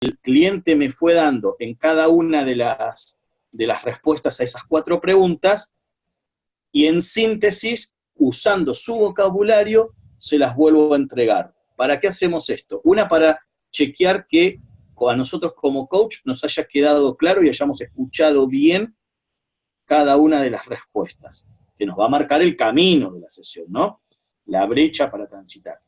el cliente me fue dando en cada una de las respuestas a esas 4 preguntas, y en síntesis, usando su vocabulario, se las vuelvo a entregar. ¿Para qué hacemos esto? Una, para chequear que a nosotros como coach nos haya quedado claro y hayamos escuchado bien cada una de las respuestas, que nos va a marcar el camino de la sesión, ¿no? La brecha para transitar.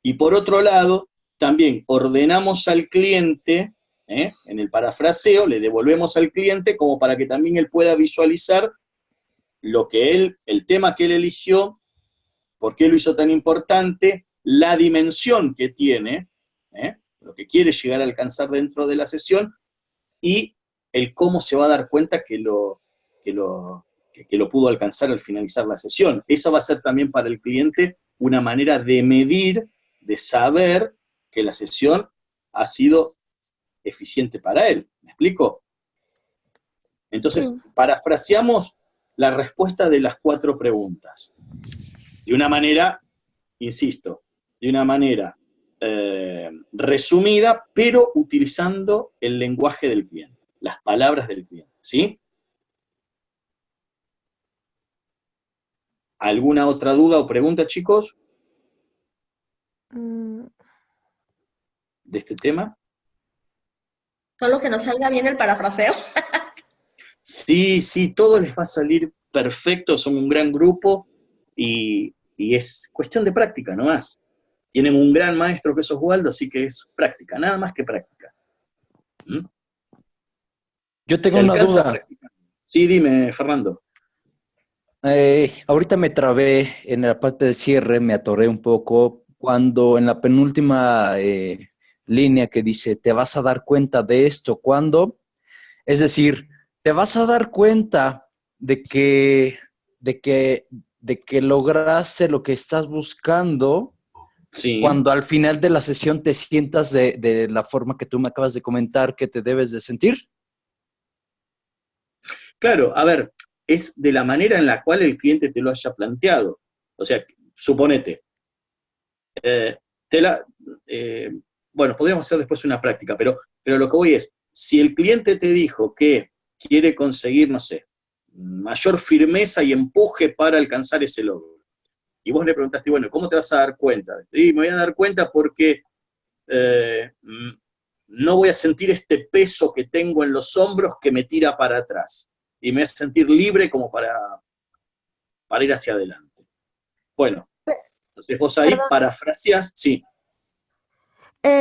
Y por otro lado, también ordenamos al cliente, en el parafraseo, le devolvemos al cliente como para que también él pueda visualizar lo que el tema que él eligió, por qué lo hizo tan importante, la dimensión que tiene, lo que quiere llegar a alcanzar dentro de la sesión, y el cómo se va a dar cuenta que lo pudo alcanzar al finalizar la sesión. Eso va a ser también para el cliente una manera de medir, de saber que la sesión ha sido eficiente para él. ¿Me explico? Entonces, parafraseamos la respuesta de las 4 preguntas. De una manera, insisto, de una manera resumida, pero utilizando el lenguaje del cliente, las palabras del cliente, ¿sí? ¿Alguna otra duda o pregunta, chicos? ¿De este tema? Solo que nos salga bien el parafraseo. Sí, todo les va a salir perfecto, son un gran grupo y es cuestión de práctica nomás. Tienen un gran maestro que es Oswaldo, así que es práctica, nada más que práctica. Yo tengo una duda. Sí, dime, Fernando. Ahorita me trabé en la parte de cierre, me atoré un poco, cuando en la penúltima línea que dice, te vas a dar cuenta de esto, ¿cuándo? Es decir, te vas a dar cuenta de que lograste lo que estás buscando, sí, cuando al final de la sesión te sientas de la forma que tú me acabas de comentar que te debes de sentir. Claro, a ver, es de la manera en la cual el cliente te lo haya planteado. O sea, suponete, bueno, podríamos hacer después una práctica, pero lo que voy es, si el cliente te dijo que quiere conseguir, no sé, mayor firmeza y empuje para alcanzar ese logro, y vos le preguntaste, bueno, ¿cómo te vas a dar cuenta? Y me voy a dar cuenta porque no voy a sentir este peso que tengo en los hombros que me tira para atrás, y me voy a sentir libre como para ir hacia adelante. Bueno, entonces vos ahí parafraseás, sí.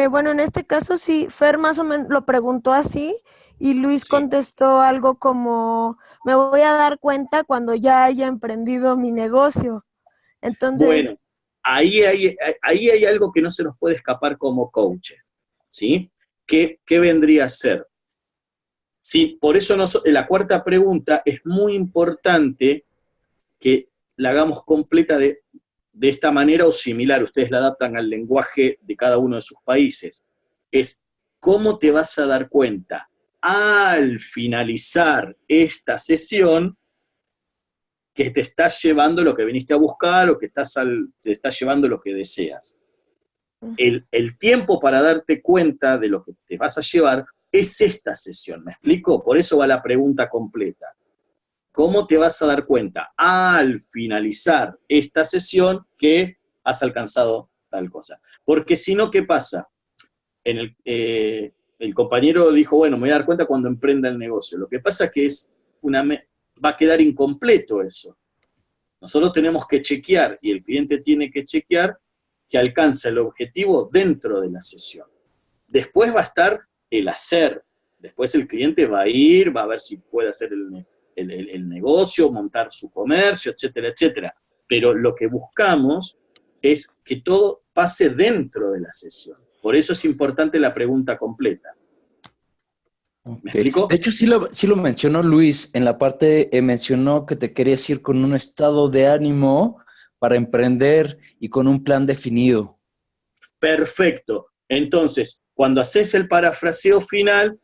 Bueno, en este caso sí, Fer más o menos lo preguntó así y Luis contestó algo como, me voy a dar cuenta cuando ya haya emprendido mi negocio. Entonces, bueno, ahí hay algo que no se nos puede escapar como coaches, ¿sí? ¿Qué vendría a ser? Sí, por eso la 4ª pregunta es muy importante que la hagamos completa de esta manera o similar, ustedes la adaptan al lenguaje de cada uno de sus países. Es, ¿cómo te vas a dar cuenta al finalizar esta sesión que te estás llevando lo que viniste a buscar o que te estás llevando lo que deseas? El tiempo para darte cuenta de lo que te vas a llevar es esta sesión, ¿me explico? Por eso va la pregunta completa. ¿Cómo te vas a dar cuenta al finalizar esta sesión que has alcanzado tal cosa? Porque si no, ¿qué pasa? El compañero dijo, bueno, me voy a dar cuenta cuando emprenda el negocio. Lo que pasa es que va a quedar incompleto eso. Nosotros tenemos que chequear, y el cliente tiene que chequear, que alcanza el objetivo dentro de la sesión. Después va a estar el hacer. Después el cliente va a ir, va a ver si puede hacer el negocio, montar su comercio, etcétera, etcétera. Pero lo que buscamos es que todo pase dentro de la sesión. Por eso es importante la pregunta completa. ¿Me explico? De hecho, sí lo mencionó Luis, en la parte mencionó que te querías ir con un estado de ánimo para emprender y con un plan definido. Perfecto. Entonces, cuando haces el parafraseo final,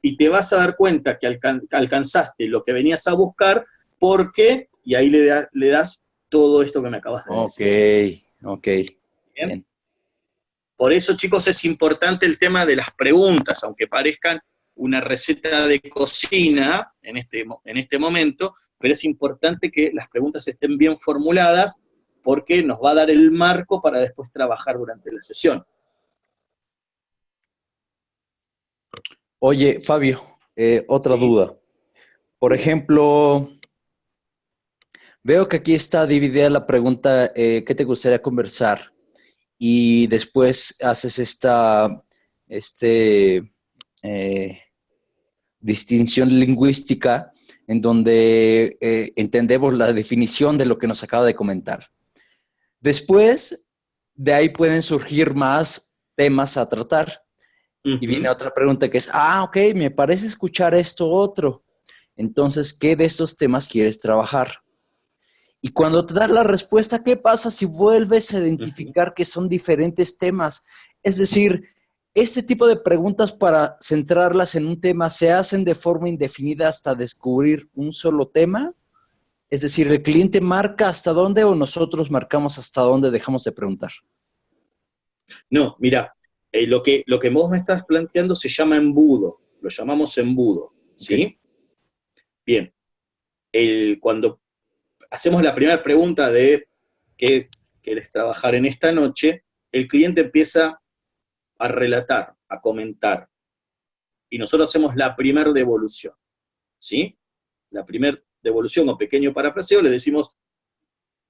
y te vas a dar cuenta que alcanzaste lo que venías a buscar, porque, y ahí le das todo esto que me acabas de decir. Ok. Bien. Por eso, chicos, es importante el tema de las preguntas, aunque parezcan una receta de cocina en este momento, pero es importante que las preguntas estén bien formuladas porque nos va a dar el marco para después trabajar durante la sesión. Oye, Fabio, otra Sí. duda. Por ejemplo, veo que aquí está dividida la pregunta, ¿qué te gustaría conversar? Y después haces eh, distinción lingüística en donde entendemos la definición de lo que nos acaba de comentar. Después, de ahí pueden surgir más temas a tratar. Y viene otra pregunta que es, ok, me parece escuchar esto otro. Entonces, ¿qué de estos temas quieres trabajar? Y cuando te das la respuesta, ¿qué pasa si vuelves a identificar que son diferentes temas? Es decir, este tipo de preguntas para centrarlas en un tema se hacen de forma indefinida hasta descubrir un solo tema. Es decir, ¿el cliente marca hasta dónde o nosotros marcamos hasta dónde dejamos de preguntar? No, mira, lo que vos me estás planteando se llama embudo, lo llamamos embudo, ¿sí? Okay. Bien, cuando hacemos la primera pregunta de ¿qué querés trabajar en esta noche? El cliente empieza a relatar, a comentar, y nosotros hacemos la primera devolución, ¿sí? La primera devolución o pequeño parafraseo, le decimos,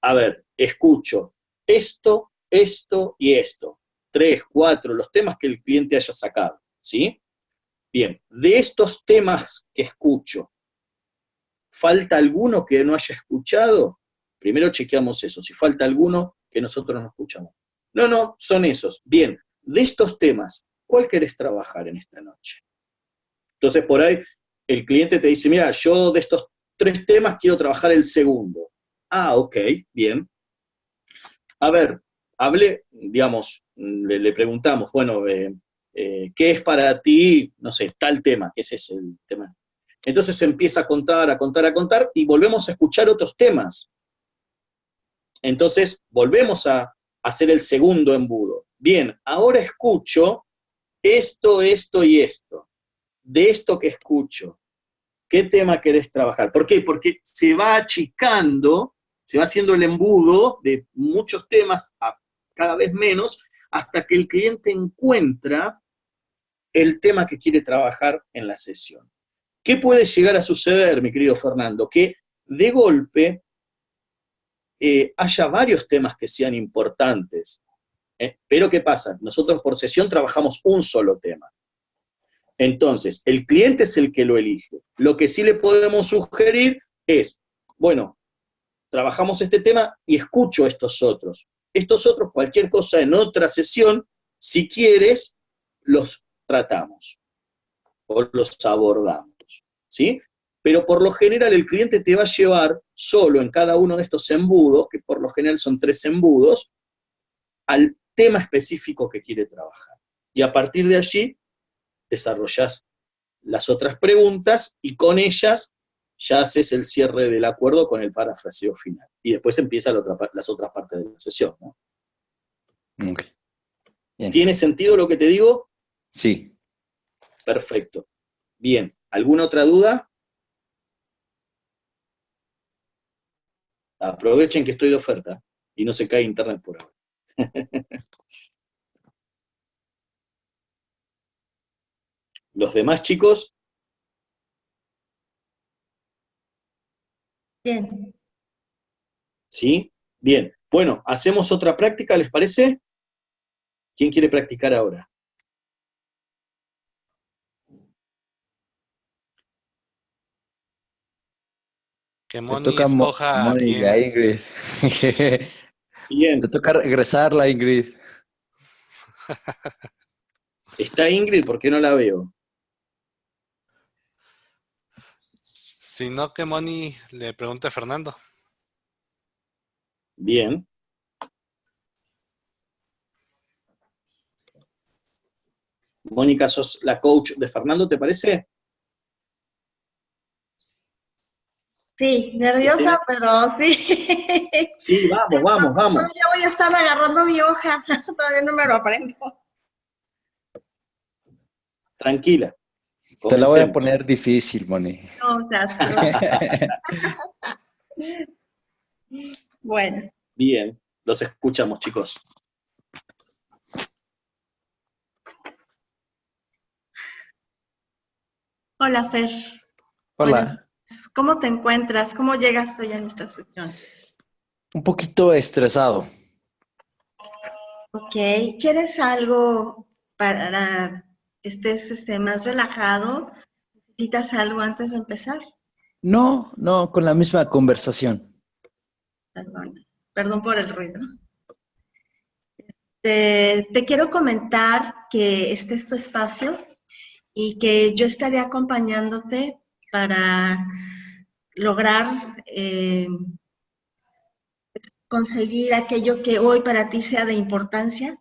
a ver, escucho esto, esto y esto. 3, 4, los temas que el cliente haya sacado, ¿sí? Bien, de estos temas que escucho, ¿falta alguno que no haya escuchado? Primero chequeamos eso, si falta alguno que nosotros no escuchamos. No, son esos. Bien, de estos temas, ¿cuál querés trabajar en esta noche? Entonces, por ahí, el cliente te dice, mira, yo de estos 3 temas quiero trabajar el segundo. Ok, bien. A ver, digamos, le preguntamos, bueno, ¿qué es para ti, no sé, tal tema? ¿Qué es ese el tema? Entonces se empieza a contar, y volvemos a escuchar otros temas. Entonces volvemos a hacer el segundo embudo. Bien, ahora escucho esto, esto y esto. De esto que escucho, ¿qué tema querés trabajar? ¿Por qué? Porque se va achicando, se va haciendo el embudo de muchos temas a cada vez menos, hasta que el cliente encuentra el tema que quiere trabajar en la sesión. ¿Qué puede llegar a suceder, mi querido Fernando? Que de golpe haya varios temas que sean importantes. Pero ¿qué pasa? Nosotros por sesión trabajamos un solo tema. Entonces, el cliente es el que lo elige. Lo que sí le podemos sugerir es, bueno, trabajamos este tema y escucho estos otros. Estos otros, cualquier cosa en otra sesión, si quieres, los tratamos o los abordamos, ¿sí? Pero por lo general el cliente te va a llevar solo en cada uno de estos embudos, que por lo general son 3 embudos, al tema específico que quiere trabajar. Y a partir de allí, desarrollás las otras preguntas y con ellas ya haces el cierre del acuerdo con el parafraseo final. Y después empiezan las otras partes de la sesión, ¿no? Okay. Bien. ¿Tiene sentido lo que te digo? Sí. Perfecto. Bien, ¿alguna otra duda? Aprovechen que estoy de oferta y no se cae internet por ahora. ¿Los demás chicos? Bien. ¿Sí? Bien. Bueno, hacemos otra práctica, ¿les parece? ¿Quién quiere practicar ahora? Que Te Moni toca escoja a Mónica, quién. Ingrid. Bien. Te toca regresarla, Ingrid. ¿Está Ingrid? ¿Por qué no la veo? Si no, que Moni le pregunte a Fernando. Bien. Mónica, sos la coach de Fernando, ¿te parece? Sí, nerviosa, pero sí. Sí, vamos. Ya voy a estar agarrando mi hoja. Todavía no me lo aprendo. Tranquila. Te la voy a Comencemos. poner difícil, Moni. No seas Bueno, Bien, los escuchamos, chicos. hola Fer. Hola. Buenas. ¿Cómo te encuentras? ¿Cómo llegas hoy a nuestra sesión? Un poquito estresado. Ok, ¿quieres algo para que estés más relajado? ¿Necesitas algo antes de empezar? No, no, con la misma conversación. Perdón por el ruido. Te quiero comentar que este es tu espacio y que yo estaré acompañándote para lograr conseguir aquello que hoy para ti sea de importancia.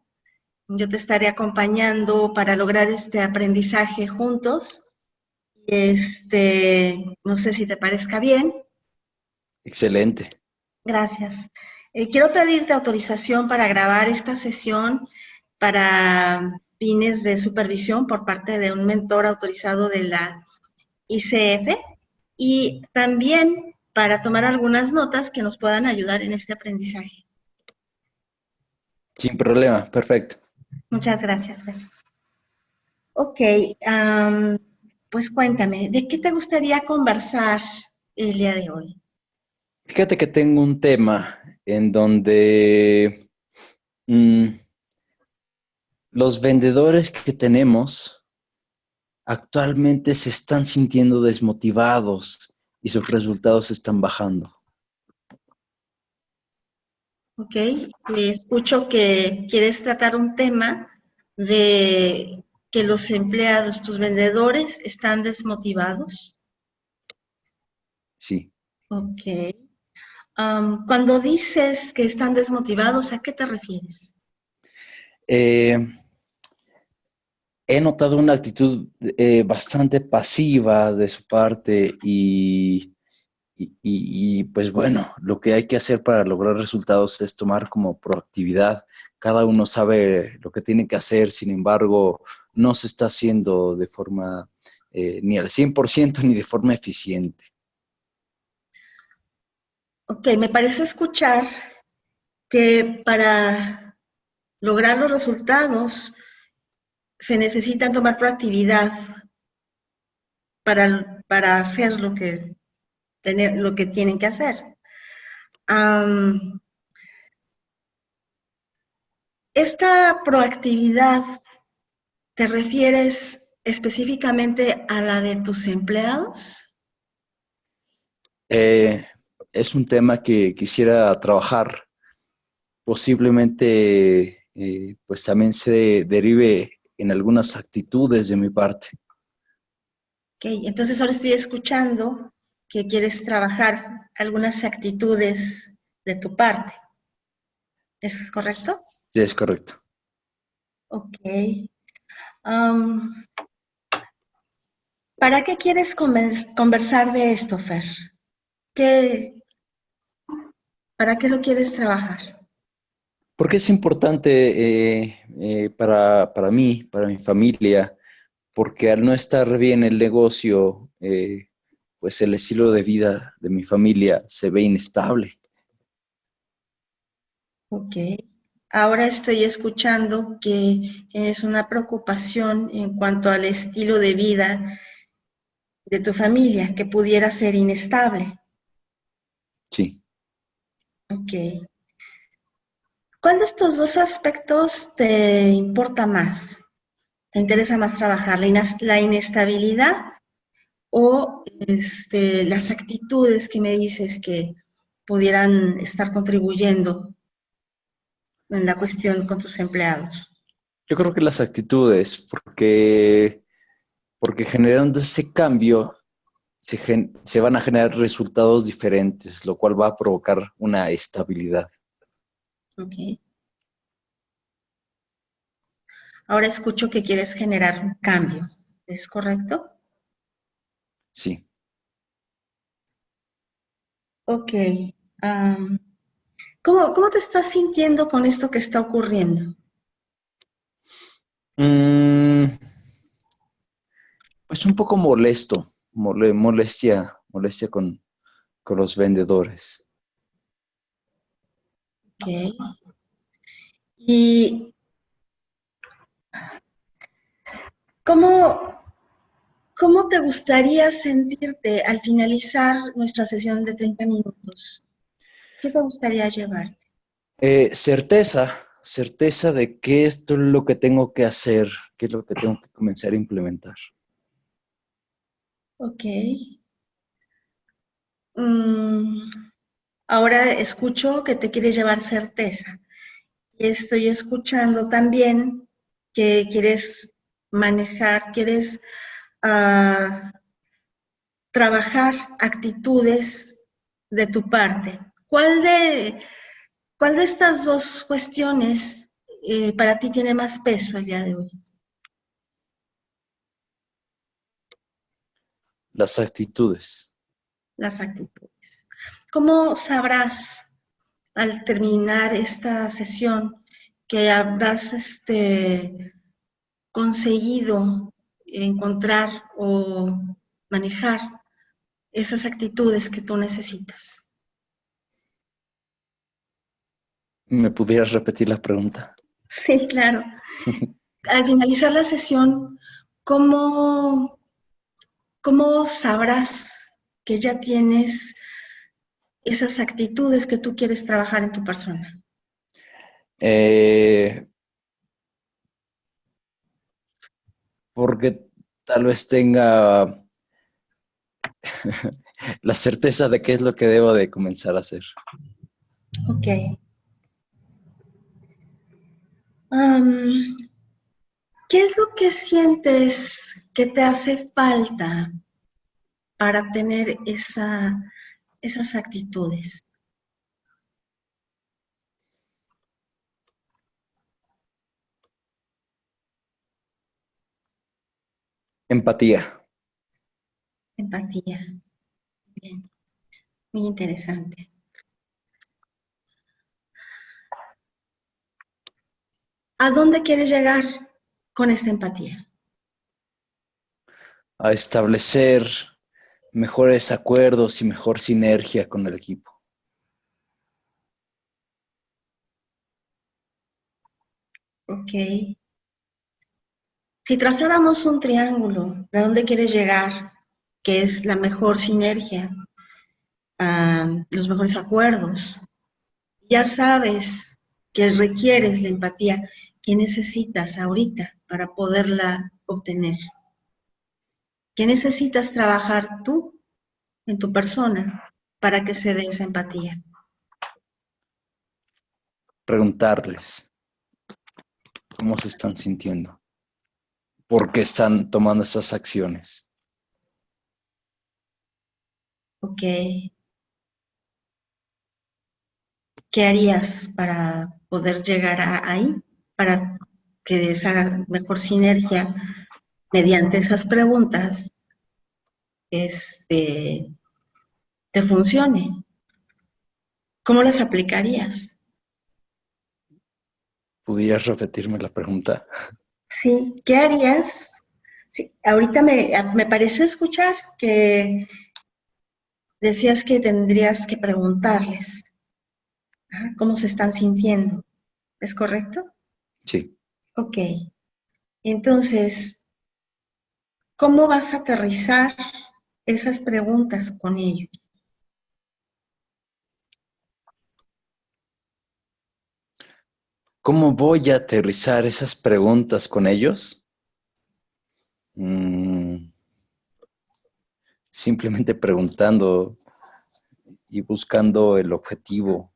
Yo te estaré acompañando para lograr este aprendizaje juntos. No sé si te parezca bien. Excelente. Gracias. Quiero pedirte autorización para grabar esta sesión para fines de supervisión por parte de un mentor autorizado de la ICF y también para tomar algunas notas que nos puedan ayudar en este aprendizaje. Sin problema, perfecto. Muchas gracias, Fer. Ok, pues cuéntame, ¿de qué te gustaría conversar el día de hoy? Fíjate que tengo un tema en donde los vendedores que tenemos actualmente se están sintiendo desmotivados y sus resultados están bajando. Ok, escucho que quieres tratar un tema de que los empleados, tus vendedores, están desmotivados. Sí. Ok. Cuando dices que están desmotivados, ¿a qué te refieres? He notado una actitud bastante pasiva de su parte y, pues bueno, lo que hay que hacer para lograr resultados es tomar como proactividad. Cada uno sabe lo que tiene que hacer, sin embargo, no se está haciendo de forma ni al 100% ni de forma eficiente. Ok, me parece escuchar que para lograr los resultados se necesita tomar proactividad para hacer lo que tienen que hacer. Esta proactividad, ¿te refieres específicamente a la de tus empleados? Es un tema que quisiera trabajar. Posiblemente pues también se derive en algunas actitudes de mi parte. Ok, entonces ahora estoy escuchando que quieres trabajar algunas actitudes de tu parte. ¿Es correcto? Sí, es correcto. Ok. ¿Para qué quieres conversar de esto, Fer? ¿Para qué lo quieres trabajar? Porque es importante para mí, para mi familia, porque al no estar bien el negocio, pues el estilo de vida de mi familia se ve inestable. Ok. Ahora estoy escuchando que tienes una preocupación en cuanto al estilo de vida de tu familia, que pudiera ser inestable. Sí. Ok. ¿Cuál de estos dos aspectos te importa más? ¿Te interesa más trabajar? ¿La inestabilidad o las actitudes que me dices que pudieran estar contribuyendo en la cuestión con tus empleados? Yo creo que las actitudes, porque generando ese cambio se van a generar resultados diferentes, lo cual va a provocar una estabilidad. Ok. Ahora escucho que quieres generar un cambio. ¿Es correcto? Sí. Ok. ¿Cómo te estás sintiendo con esto que está ocurriendo? Pues un poco molesto, molestia con los vendedores. Ok. ¿Y cómo, cómo te gustaría sentirte al finalizar nuestra sesión de 30 minutos? ¿Qué te gustaría llevar? Certeza de que esto es lo que tengo que hacer, qué es lo que tengo que comenzar a implementar. Ok. Mm, ahora escucho que te quieres llevar certeza. Y estoy escuchando también que quieres manejar, quieres ah, trabajar actitudes de tu parte. ¿Cuál de estas dos cuestiones para ti tiene más peso el día de hoy? Las actitudes. Las actitudes. ¿Cómo sabrás al terminar esta sesión que habrás conseguido encontrar o manejar esas actitudes que tú necesitas? ¿Me pudieras repetir la pregunta? Sí, claro. Al finalizar la sesión, ¿cómo, cómo sabrás que ya tienes esas actitudes que tú quieres trabajar en tu persona? Eh, Porque tal vez tenga la certeza de qué es lo que debo de comenzar a hacer. Ok. Am, ¿Qué es lo que sientes que te hace falta para tener esas actitudes? Empatía. Empatía. Bien, muy interesante. ¿A dónde quieres llegar con esta empatía? A establecer mejores acuerdos y mejor sinergia con el equipo. Ok. Si trazáramos un triángulo, ¿de dónde quieres llegar? ¿Qué es la mejor sinergia? Los mejores acuerdos. Ya sabes que requieres la empatía que necesitas ahorita para poderla obtener. ¿Qué necesitas trabajar tú en tu persona para que se dé esa empatía? Preguntarles cómo se están sintiendo, por qué están tomando esas acciones. Ok. ¿Qué harías para poder llegar ahí? Para que esa mejor sinergia mediante esas preguntas este, te funcione. ¿Cómo las aplicarías? ¿Pudieras repetirme la pregunta? Sí, ¿qué harías? Sí, ahorita me pareció escuchar que decías que tendrías que preguntarles cómo se están sintiendo. ¿Es correcto? Sí. Ok. Entonces, ¿cómo vas a aterrizar esas preguntas con ellos? ¿Cómo voy a aterrizar esas preguntas con ellos? Simplemente preguntando y buscando el objetivo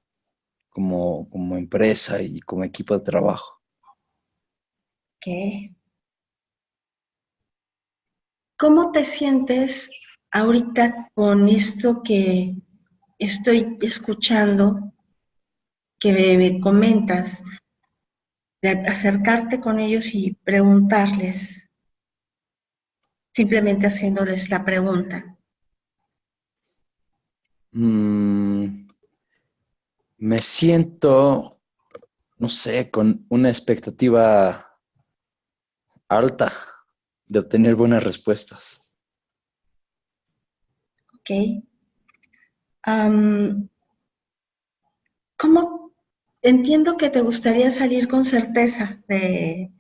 como empresa y como equipo de trabajo. Ok. ¿Cómo te sientes ahorita con esto que estoy escuchando, que me comentas, de acercarte con ellos y preguntarles, simplemente haciéndoles la pregunta? Mm, Me siento, no sé, con una expectativa alta. de obtener buenas respuestas. Ok. ¿Cómo? Entiendo que te gustaría salir con certeza de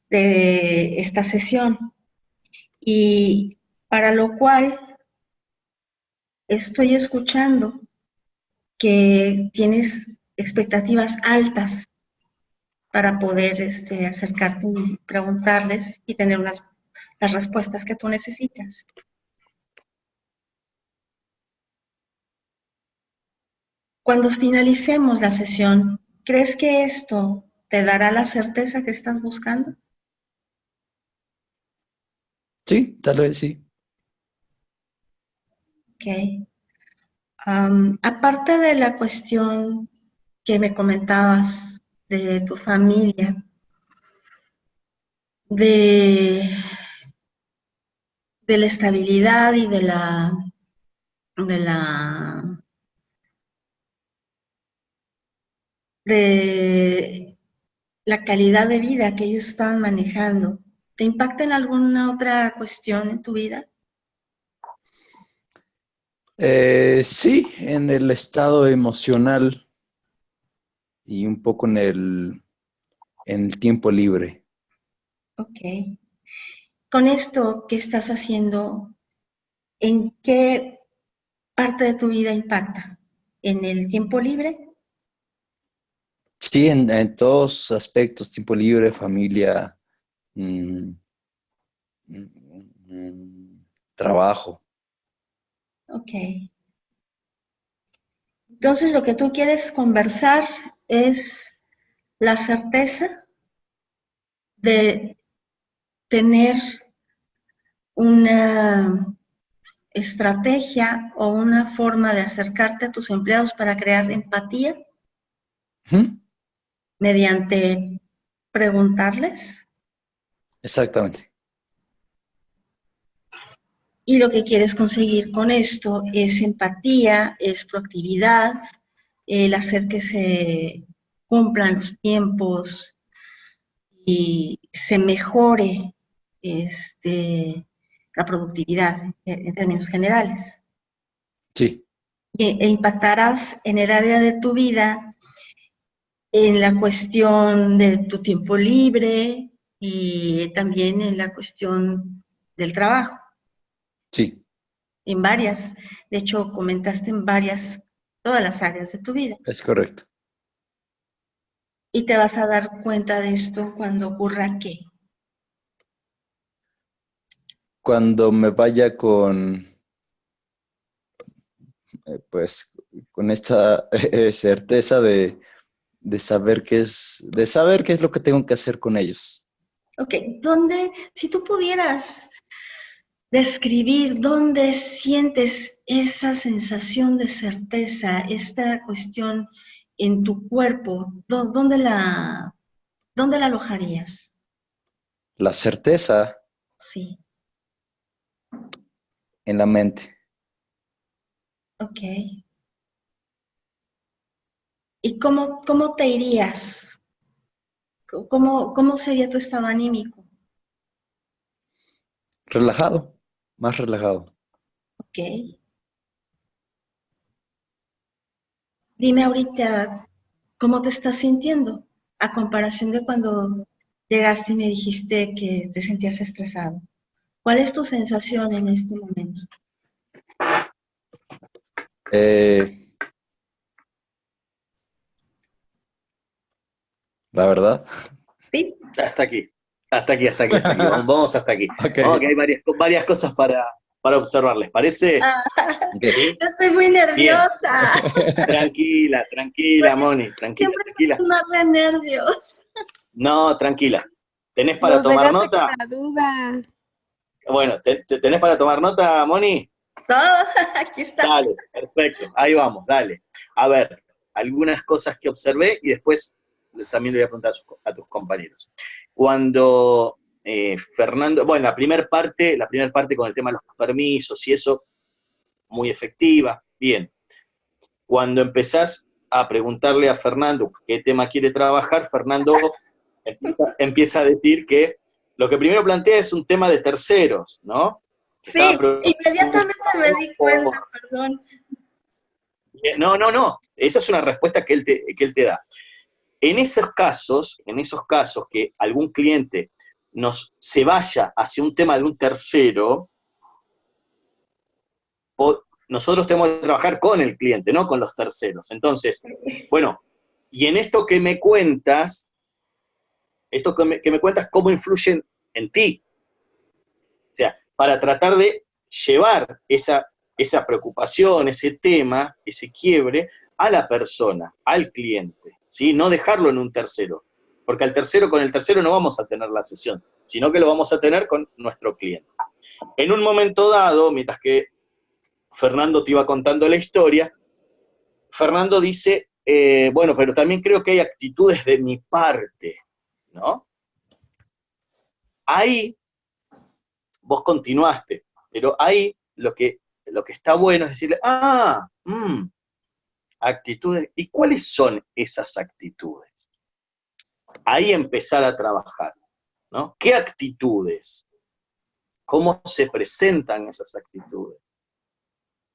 esta sesión y para lo cual estoy escuchando que tienes expectativas altas para poder acercarte y preguntarles y tener las respuestas que tú necesitas. Cuando finalicemos la sesión, ¿crees que esto te dará la certeza que estás buscando? Sí, tal vez sí. Ok. Aparte de la cuestión que me comentabas de tu familia, de la estabilidad y de la calidad de vida que ellos están manejando, ¿te impacta en alguna otra cuestión en tu vida? Sí, en el estado emocional y un poco en el tiempo libre. Ok. Con esto que estás haciendo, ¿en qué parte de tu vida impacta? ¿En el tiempo libre? Sí, en todos aspectos, tiempo libre, familia, mm, trabajo. Ok. Entonces lo que tú quieres conversar es la certeza de tener una estrategia o una forma de acercarte a tus empleados para crear empatía Ujú. mediante preguntarles. Exactamente. Y lo que quieres conseguir con esto es empatía, es proactividad, el hacer que se cumplan los tiempos y se mejore la productividad en términos generales. Sí, E impactarás en el área de tu vida en la cuestión de tu tiempo libre y también en la cuestión del trabajo, sí, en varias, de hecho comentaste en varias, todas las áreas de tu vida. es correcto. Y te vas a dar cuenta de esto cuando ocurra ¿qué? Cuando me vaya pues, con esta certeza de saber de saber qué es lo que tengo que hacer con ellos. Ok, si tú pudieras describir dónde sientes esa sensación de certeza, esta cuestión en tu cuerpo, ¿dónde la alojarías? La certeza Sí, en la mente. ok. ¿Y cómo te irías? ¿Cómo sería tu estado anímico? Relajado, más relajado. Ok. Dime ahorita cómo te estás sintiendo a comparación de cuando llegaste y me dijiste que te sentías estresado. ¿Cuál es tu sensación en este momento? Eh, la verdad. ¿Sí? Hasta aquí, hasta aquí, hasta aquí, hasta aquí. Vamos hasta aquí. Ok, Vamos, que hay varias cosas para observar. ¿Les parece? Ah, ok. estoy muy Bien. nerviosa. Tranquila, Moni, Siempre tranquila. son más de nervios. No, tranquila. ¿Tenés para Nos tomar dejaste con nota? la duda. Bueno, ¿tenés para tomar nota, Moni? Todo, aquí está. Dale, perfecto. Ahí vamos, dale. A ver, algunas cosas que observé y después también le voy a preguntar a tus compañeros. Cuando Fernando, bueno, la primera parte con el tema de los permisos y eso, muy efectiva, bien. Cuando empezás a preguntarle a Fernando qué tema quiere trabajar, Fernando empieza a decir que lo que primero plantea es un tema de terceros, ¿no? Sí, inmediatamente me di cuenta, perdón. No, esa es una respuesta que él te da. En esos casos que algún cliente se vaya hacia un tema de un tercero, nosotros tenemos que trabajar con el cliente, no con los terceros. Entonces, bueno, y en esto que me cuentas, cómo influyen en ti. O sea, para tratar de llevar esa preocupación, ese tema, ese quiebre, a la persona, al cliente, ¿sí? No dejarlo en un tercero, porque con el tercero no vamos a tener la sesión, sino que lo vamos a tener con nuestro cliente. En un momento dado, mientras que Fernando te iba contando la historia, Fernando dice, bueno, pero también creo que hay actitudes de mi parte, ¿no? Ahí vos continuaste, pero ahí lo que está bueno es decirle, actitudes, ¿y cuáles son esas actitudes? Ahí empezar a trabajar, ¿no? ¿Qué actitudes? ¿Cómo se presentan esas actitudes?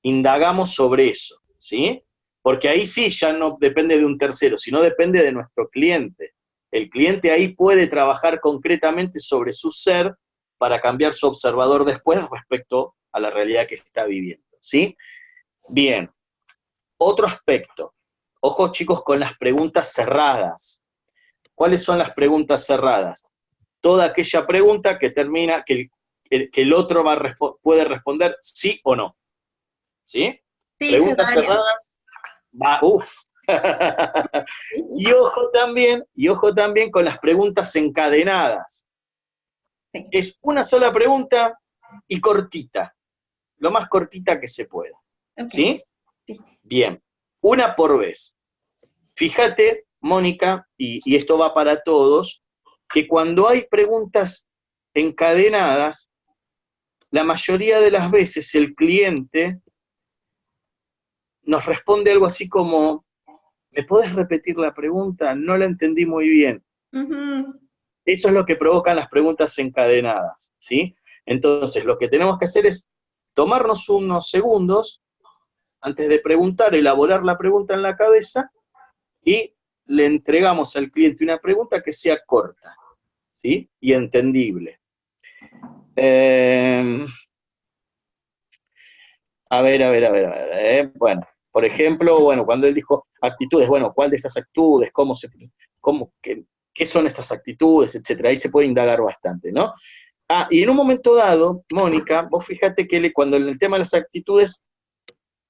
Indagamos sobre eso, ¿sí? Porque ahí sí ya no depende de un tercero, sino depende de nuestro cliente. El cliente ahí puede trabajar concretamente sobre su ser para cambiar su observador después respecto a la realidad que está viviendo, ¿sí? Bien. Otro aspecto. Ojo, chicos, con las preguntas cerradas. ¿Cuáles son las preguntas cerradas? Toda aquella pregunta que termina, que el otro puede responder sí o no. ¿Sí? Sí, Preguntas cerradas. Y ojo también con las preguntas encadenadas. Sí. Es una sola pregunta y cortita. Lo más cortita que se pueda. Okay. ¿Sí? Sí. Bien. Una por vez. Fíjate, Mónica, y esto va para todos, que cuando hay preguntas encadenadas, la mayoría de las veces el cliente nos responde algo así como, ¿me podés repetir la pregunta? No la entendí muy bien. Uh-huh. Eso es lo que provocan las preguntas encadenadas, ¿sí? Entonces, lo que tenemos que hacer es tomarnos unos segundos antes de preguntar, elaborar la pregunta en la cabeza y le entregamos al cliente una pregunta que sea corta, ¿sí? Y entendible. A ver. Bueno, por ejemplo, cuando él dijo actitudes, ¿cuál de estas actitudes? ¿Qué son estas actitudes? Etcétera. Ahí se puede indagar bastante, ¿no? Y en un momento dado, Mónica, vos fíjate que cuando en el tema de las actitudes,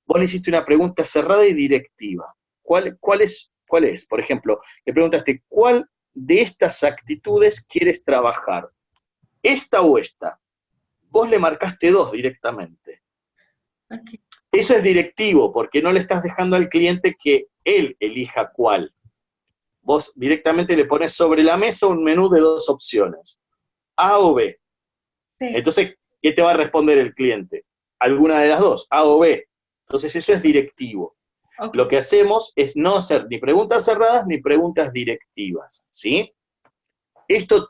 vos le hiciste una pregunta cerrada y directiva. ¿Cuál es? Por ejemplo, le preguntaste, ¿cuál de estas actitudes quieres trabajar? ¿Esta o esta? Vos le marcaste 2 directamente. Okay. Eso es directivo, porque no le estás dejando al cliente que él elija cuál. Vos directamente le pones sobre la mesa un menú de 2 opciones, A o B. Sí. Entonces, ¿qué te va a responder el cliente? Alguna de las 2, A o B. Entonces, eso es directivo. Okay. Lo que hacemos es no hacer ni preguntas cerradas ni preguntas directivas, ¿sí?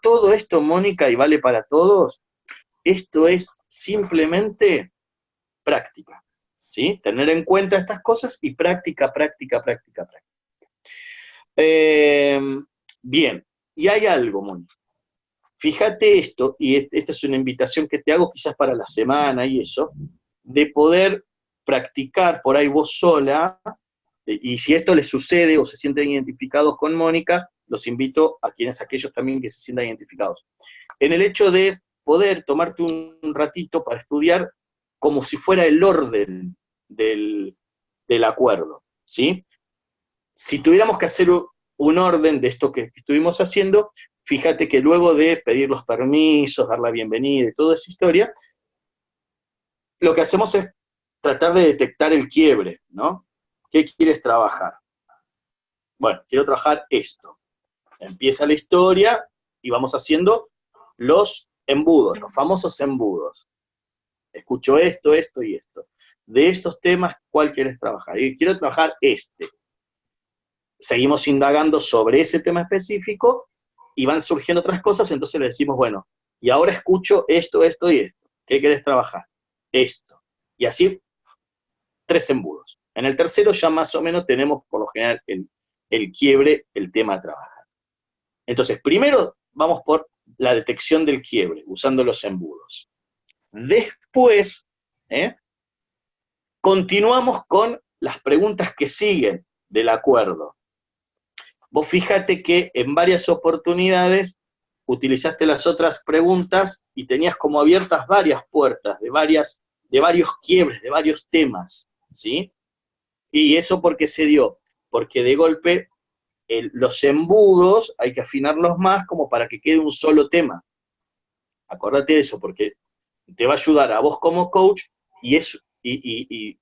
Todo esto, Mónica, y vale para todos, esto es simplemente práctica, ¿sí? Tener en cuenta estas cosas y práctica. Bien, y hay algo, Mónica. Fíjate esto, y esta es una invitación que te hago quizás para la semana y eso, de poder practicar por ahí vos sola, y si esto les sucede o se sienten identificados con Mónica, los invito a aquellos también que se sientan identificados. En el hecho de poder tomarte un ratito para estudiar como si fuera el orden del acuerdo, ¿sí? Si tuviéramos que hacer un orden de esto que estuvimos haciendo, fíjate que luego de pedir los permisos, dar la bienvenida y toda esa historia, lo que hacemos es tratar de detectar el quiebre, ¿no? ¿Qué quieres trabajar? Bueno, quiero trabajar esto. Empieza la historia y vamos haciendo los embudos, los famosos embudos. Escucho esto y esto. De estos temas, ¿cuál quieres trabajar? Y quiero trabajar este. Seguimos indagando sobre ese tema específico y van surgiendo otras cosas, entonces le decimos, y ahora escucho esto, esto y esto. ¿Qué querés trabajar? Esto. Y así, 3 embudos. En el tercero ya más o menos tenemos por lo general el quiebre, el tema a trabajar. Entonces, primero vamos por la detección del quiebre, usando los embudos. Después, continuamos con las preguntas que siguen del acuerdo. Vos fíjate que en varias oportunidades utilizaste las otras preguntas y tenías como abiertas varias puertas de varios quiebres, de varios temas, ¿sí? ¿Y eso por qué se dio? Porque de golpe los embudos hay que afinarlos más como para que quede un solo tema. Acordate de eso, porque te va a ayudar a vos como coach y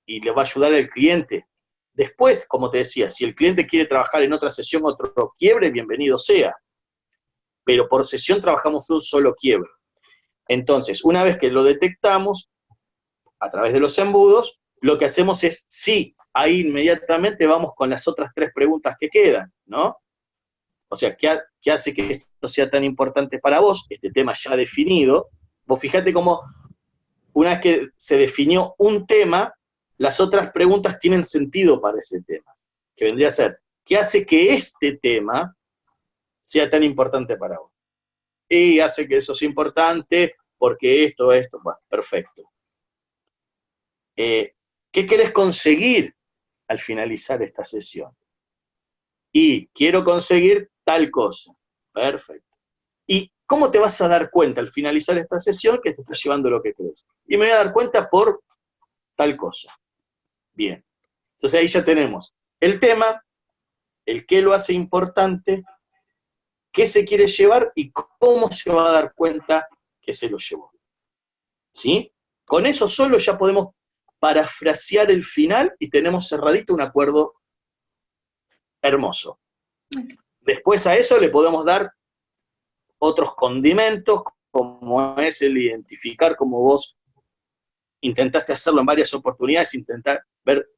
le va a ayudar al cliente. Después, como te decía, si el cliente quiere trabajar en otra sesión, otro quiebre, bienvenido sea. Pero por sesión trabajamos un solo quiebre. Entonces, una vez que lo detectamos, a través de los embudos, lo que hacemos es, sí, ahí inmediatamente vamos con las otras 3 preguntas que quedan, ¿no? O sea, ¿qué hace que esto sea tan importante para vos? Este tema ya definido. Vos fíjate cómo, una vez que se definió un tema, las otras preguntas tienen sentido para ese tema, que vendría a ser, ¿qué hace que este tema sea tan importante para vos? Y hace que eso sea importante porque esto, bueno, perfecto. ¿Qué querés conseguir al finalizar esta sesión? Y quiero conseguir tal cosa. Perfecto. ¿Y cómo te vas a dar cuenta al finalizar esta sesión que te estás llevando lo que crees? Y me voy a dar cuenta por tal cosa. Bien. Entonces ahí ya tenemos el tema, el qué lo hace importante, qué se quiere llevar y cómo se va a dar cuenta que se lo llevó. ¿Sí? Con eso solo ya podemos parafrasear el final y tenemos cerradito un acuerdo hermoso. Después a eso le podemos dar otros condimentos, como es el identificar, como vos intentaste hacerlo en varias oportunidades, intentar ver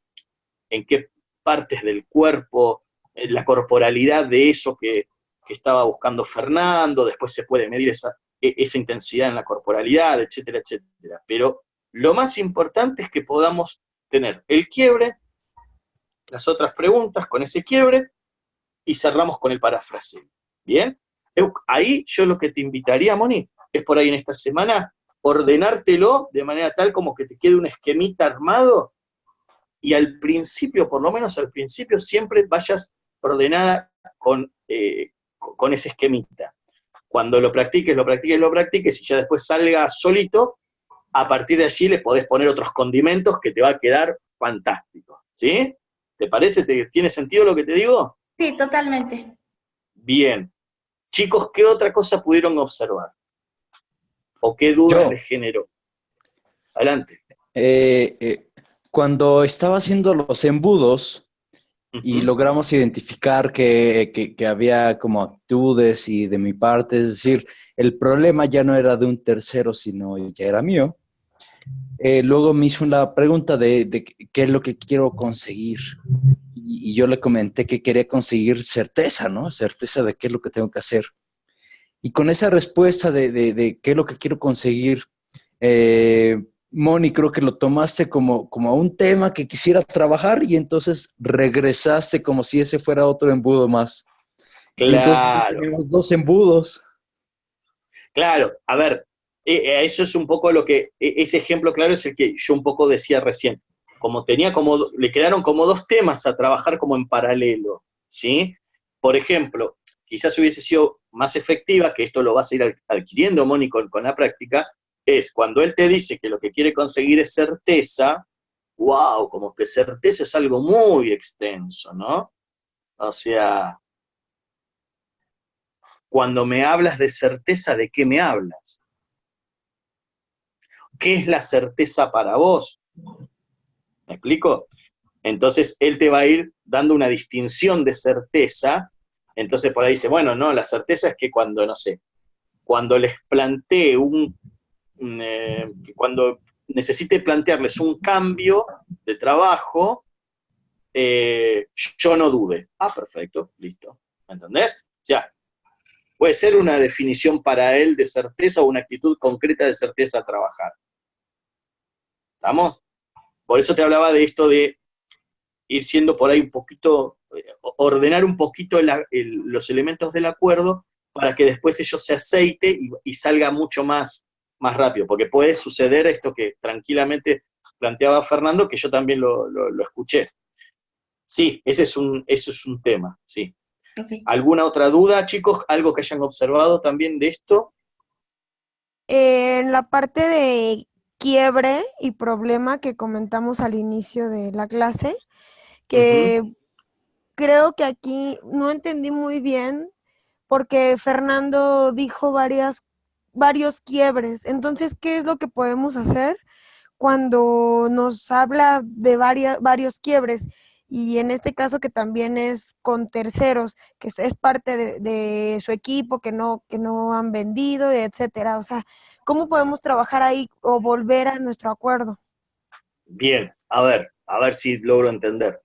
en qué partes del cuerpo, la corporalidad de eso que estaba buscando Fernando, después se puede medir esa intensidad en la corporalidad, etcétera, etcétera. Pero lo más importante es que podamos tener el quiebre, las otras preguntas con ese quiebre, y cerramos con el parafraseo. ¿Bien? Ahí yo lo que te invitaría, Moni, es por ahí en esta semana ordenártelo de manera tal como que te quede un esquemita armado y al principio, por lo menos al principio, siempre vayas ordenada con ese esquemita. Cuando lo practiques, y ya después salga solito, a partir de allí le podés poner otros condimentos que te va a quedar fantástico. ¿Sí? ¿Te parece? ¿Tiene sentido lo que te digo? Sí, totalmente. Bien. Chicos, ¿qué otra cosa pudieron observar? ¿O qué dudas les generó? Adelante. Cuando estaba haciendo los embudos y logramos identificar que había como actitudes y de mi parte, es decir, el problema ya no era de un tercero, sino ya era mío. Luego me hizo una pregunta de qué es lo que quiero conseguir. Y yo le comenté que quería conseguir certeza, ¿no? Certeza de qué es lo que tengo que hacer. Y con esa respuesta de qué es lo que quiero conseguir, Moni, creo que lo tomaste como un tema que quisiera trabajar y entonces regresaste como si ese fuera otro embudo más. Claro. Y entonces tenemos 2 embudos. Claro, a ver, eso es un poco ese ejemplo claro es el que yo un poco decía recién. Le quedaron como 2 temas a trabajar como en paralelo, ¿sí? Por ejemplo, quizás hubiese sido más efectiva, que esto lo vas a ir adquiriendo, Moni, con la práctica, es cuando él te dice que lo que quiere conseguir es certeza, wow, como que certeza es algo muy extenso, ¿no? O sea, cuando me hablas de certeza, ¿de qué me hablas? ¿Qué es la certeza para vos? ¿Me explico? Entonces, él te va a ir dando una distinción de certeza. Entonces, por ahí dice, bueno, no, la certeza es que cuando, no sé, cuando les plantee cuando necesite plantearles un cambio de trabajo, yo no dude. Ah, perfecto, listo. ¿Me entendés? O sea, Puede ser una definición para él de certeza o una actitud concreta de certeza a trabajar. ¿Estamos? Por eso te hablaba de esto de ir siendo por ahí un poquito, ordenar un poquito los elementos del acuerdo para que después ello se aceite y salga mucho más rápido, porque puede suceder esto que tranquilamente planteaba Fernando, que yo también lo escuché. Sí, eso es un tema, sí. Ok. ¿Alguna otra duda, chicos? ¿Algo que hayan observado también de esto? En la parte de quiebre y problema que comentamos al inicio de la clase, que creo que aquí no entendí muy bien porque Fernando dijo varios quiebres. Entonces, ¿qué es lo que podemos hacer cuando nos habla de varios quiebres? Y en este caso que también es con terceros, que es parte de su equipo, que no han vendido, etcétera. O sea, ¿cómo podemos trabajar ahí o volver a nuestro acuerdo? Bien, a ver si logro entender.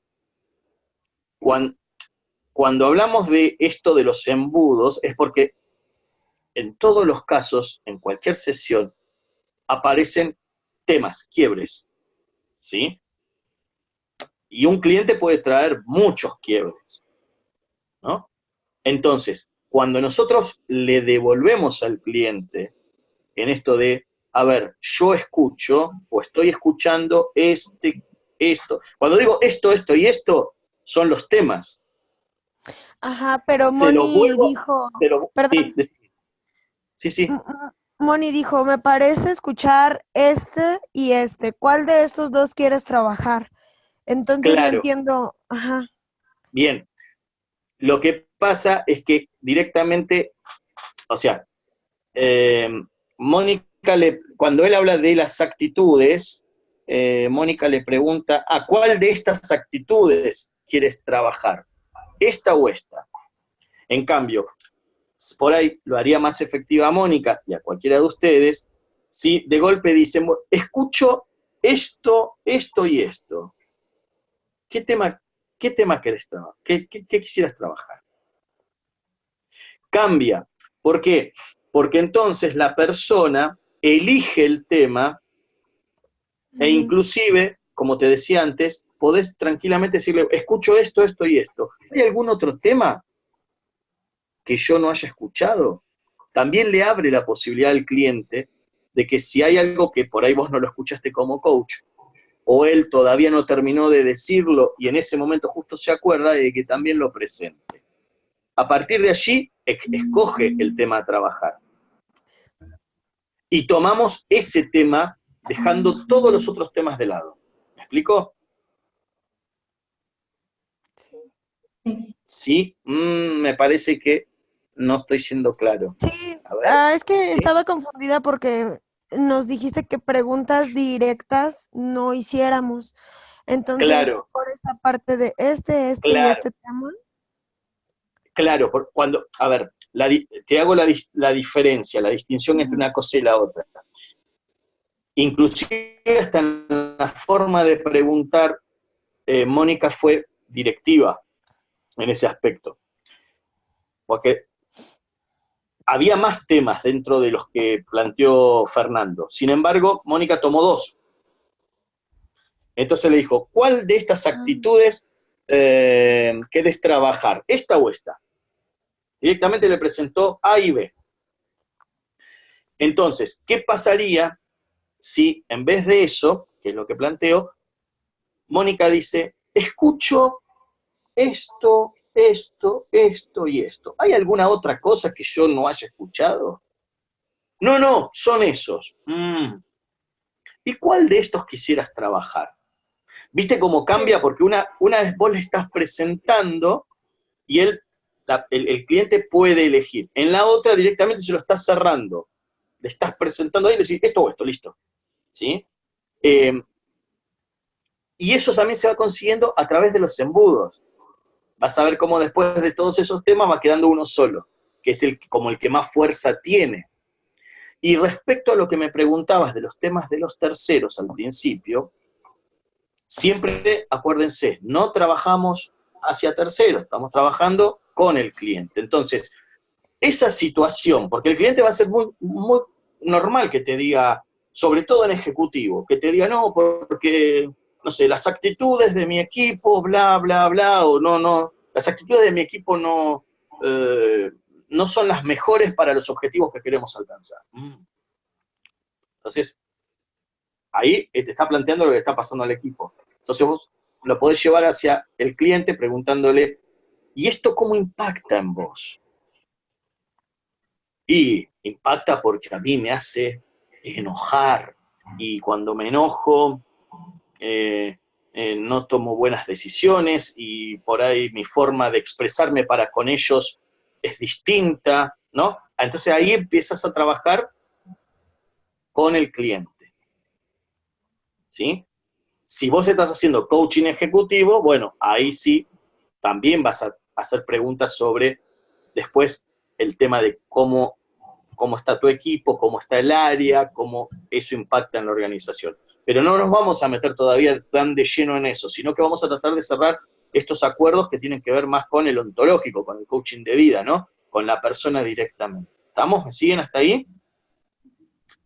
Cuando hablamos de esto de los embudos, es porque en todos los casos, en cualquier sesión, aparecen temas, quiebres, ¿sí? Y un cliente puede traer muchos quiebres, ¿no? Entonces, cuando nosotros le devolvemos al cliente en esto de, a ver, yo escucho o estoy escuchando esto. Cuando digo esto y esto, son los temas. Ajá, pero Se lo Moni vuelvo, dijo, sí, perdón, sí. Moni dijo, me parece escuchar este y este. ¿Cuál de estos dos quieres trabajar? Entonces no Claro, entiendo, ajá. bien. Lo que pasa es que directamente, o sea, Mónica, cuando él habla de las actitudes, Mónica le pregunta, ¿a cuál de estas actitudes quieres trabajar? ¿Esta o esta? En cambio, por ahí lo haría más efectiva a Mónica y a cualquiera de ustedes si de golpe dicen, escucho esto y esto. ¿Qué tema querés trabajar? ¿Qué quisieras trabajar? Cambia. ¿Por qué? Porque entonces la persona elige el tema e Ujú. inclusive, como te decía antes, podés tranquilamente decirle, escucho esto y esto. ¿Hay algún otro tema que yo no haya escuchado? También le abre la posibilidad al cliente de que si hay algo que por ahí vos no lo escuchaste como coach, o él todavía no terminó de decirlo y en ese momento justo se acuerda de que también lo presente. A partir de allí, escoge el tema a trabajar. Y tomamos ese tema dejando todos los otros temas de lado. ¿Me explico? Sí. Sí, me parece que no estoy siendo claro. Sí, A ver, es que ¿sí? estaba confundida porque nos dijiste que preguntas directas no hiciéramos. Entonces, Claro, por esa parte de este y claro, este tema. claro. A ver, te hago la diferencia, la distinción entre Ujú. una cosa y la otra. Inclusive hasta en la forma de preguntar, Mónica fue directiva en ese aspecto, porque había más temas dentro de los que planteó Fernando. Sin embargo, Mónica tomó dos. Entonces le dijo, ¿cuál de estas actitudes querés trabajar? ¿Esta o esta? Directamente le presentó A y B. Entonces, ¿qué pasaría si en vez de eso, que es lo que planteo, Mónica dice, escucho esto y esto? ¿Hay alguna otra cosa que yo no haya escuchado? No, son esos. ¿Y cuál de estos quisieras trabajar? ¿Viste cómo Sí. cambia? Porque una vez vos le estás presentando y el cliente puede elegir. En la otra directamente se lo estás cerrando. Le estás presentando ahí y le decís, esto o esto, listo. ¿Sí? Y eso también se va consiguiendo a través de los embudos. Vas a ver cómo después de todos esos temas va quedando uno solo, que es como el que más fuerza tiene. Y respecto a lo que me preguntabas de los temas de los terceros al principio, siempre acuérdense, no trabajamos hacia terceros, estamos trabajando con el cliente. Entonces, esa situación, porque el cliente va a ser muy, muy normal que te diga, sobre todo en ejecutivo, que te diga, no, porque, no sé, las actitudes de mi equipo, bla, bla, bla, o no, las actitudes de mi equipo no son las mejores para los objetivos que queremos alcanzar. Entonces, ahí te está planteando lo que está pasando al equipo. Entonces vos lo podés llevar hacia el cliente preguntándole, ¿y esto cómo impacta en vos? Y impacta porque a mí me hace enojar, y cuando me enojo no tomo buenas decisiones, y por ahí mi forma de expresarme para con ellos es distinta, ¿no? Entonces ahí empiezas a trabajar con el cliente, ¿sí? Si vos estás haciendo coaching ejecutivo, bueno, ahí sí también vas a hacer preguntas sobre después el tema de cómo está tu equipo, cómo está el área, cómo eso impacta en la organización. Pero no nos vamos a meter todavía tan de lleno en eso, sino que vamos a tratar de cerrar estos acuerdos que tienen que ver más con el ontológico, con el coaching de vida, ¿no? Con la persona directamente. ¿Estamos? ¿Me siguen hasta ahí?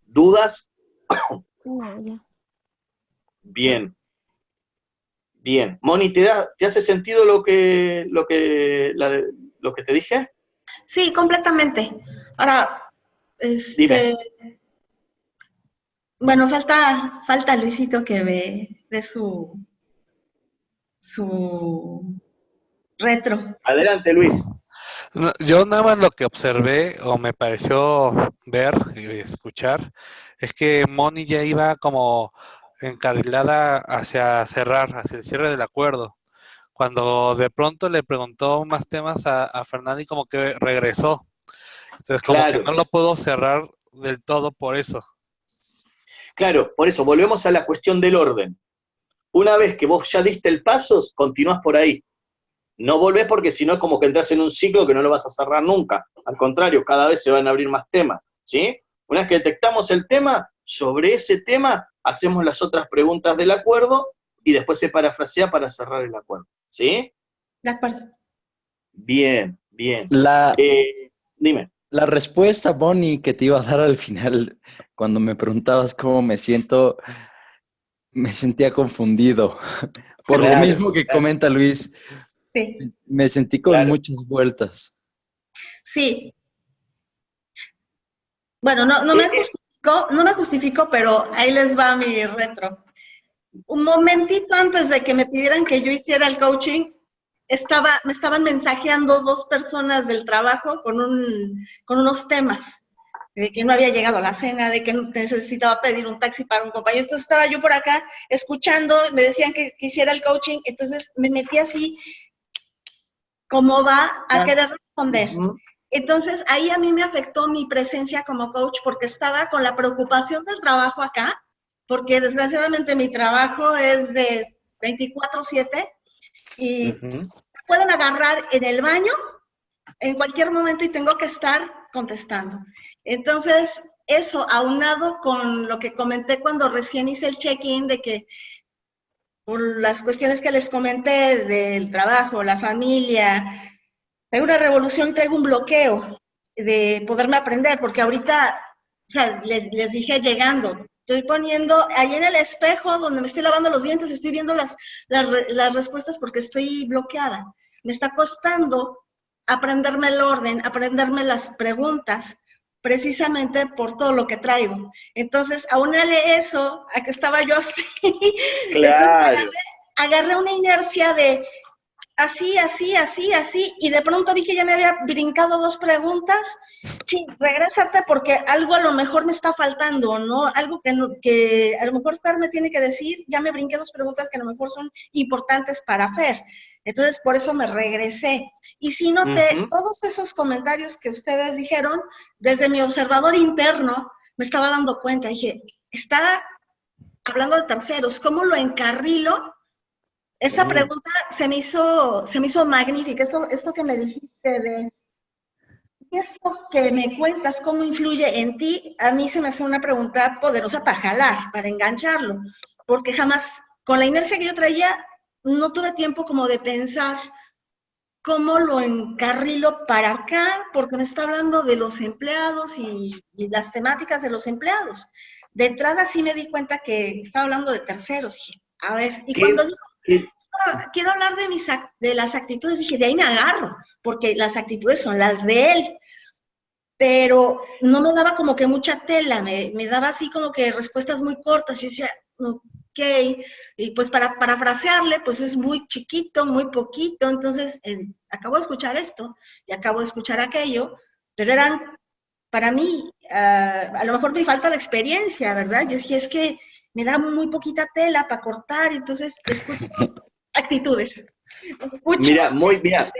¿Dudas? No, ya. Bien. Bien. Moni, ¿te hace sentido lo que te dije? Sí, completamente. Ahora, Dime. bueno, falta Luisito que ve de su retro. Adelante, Luis. No, yo nada más lo que observé o me pareció ver y escuchar es que Moni ya iba como encarrilada hacia cerrar, hacia el cierre del acuerdo. Cuando de pronto le preguntó más temas a Fernando y como que regresó. Entonces como que Claro, no lo puedo cerrar del todo por eso. claro, por eso volvemos a la cuestión del orden. Una vez que vos ya diste el paso, continúas por ahí. No volvés porque si no es como que entras en un ciclo que no lo vas a cerrar nunca. Al contrario, cada vez se van a abrir más temas, ¿sí? Una vez que detectamos el tema, sobre ese tema hacemos las otras preguntas del acuerdo y después se parafrasea para cerrar el acuerdo, ¿sí? De acuerdo. Bien, bien. La, Dime. la respuesta, Bonnie, que te iba a dar al final, cuando me preguntabas cómo me siento, me sentía confundido. Por lo Claro, mismo que claro, comenta Luis, Sí, me sentí con claro. muchas vueltas. sí. Bueno, no me justifico, pero ahí les va mi retro. Un momentito antes de que me pidieran que yo hiciera el coaching, me estaban mensajeando 2 personas del trabajo con unos temas, de que no había llegado a la cena, de que necesitaba pedir un taxi para un compañero. Entonces estaba yo por acá escuchando, me decían que hiciera el coaching, entonces me metí así, ¿cómo va a querer responder? Entonces ahí a mí me afectó mi presencia como coach porque estaba con la preocupación del trabajo acá, porque desgraciadamente mi trabajo es de 24/7 y pueden agarrar en el baño en cualquier momento y tengo que estar contestando. Entonces, eso aunado con lo que comenté cuando recién hice el check-in de que por las cuestiones que les comenté del trabajo, la familia, traigo una revolución y traigo un bloqueo de poderme aprender, porque ahorita, o sea, les dije llegando, estoy poniendo ahí en el espejo donde me estoy lavando los dientes, estoy viendo las respuestas porque estoy bloqueada. Me está costando aprenderme el orden, aprenderme las preguntas, precisamente por todo lo que traigo. Entonces, aúnale eso a que estaba yo así. Claro. Entonces agarré una inercia de así, y de pronto vi que ya me había brincado 2 preguntas. Sí, regrésate porque algo a lo mejor me está faltando, ¿no? Algo que a lo mejor Fer me tiene que decir, ya me brinqué 2 preguntas que a lo mejor son importantes para Fer. Entonces, por eso me regresé. Y sí noté todos esos comentarios que ustedes dijeron, desde mi observador interno, me estaba dando cuenta, dije, está hablando de terceros, ¿cómo lo encarrilo? Esa pregunta se me hizo magnífica. Esto que me dijiste de esto que me cuentas, cómo influye en ti, a mí se me hace una pregunta poderosa para jalar, para engancharlo, porque jamás, con la inercia que yo traía, no tuve tiempo como de pensar cómo lo encarrilo para acá, porque me está hablando de los empleados y las temáticas de los empleados. De entrada sí me di cuenta que estaba hablando de terceros. Dije, a ver, y ¿Qué, cuando dijo, qué- quiero hablar de las actitudes, dije, de ahí me agarro, porque las actitudes son las de él. Pero no me daba como que mucha tela, me daba así como que respuestas muy cortas. Yo decía, ok, y pues para parafrasearle, pues es muy chiquito, muy poquito. Entonces, acabo de escuchar esto y acabo de escuchar aquello, pero eran, para mí, a lo mejor me falta la experiencia, ¿verdad? Yo dije, es que me da muy poquita tela para cortar, entonces escucho actitudes, escucho mira,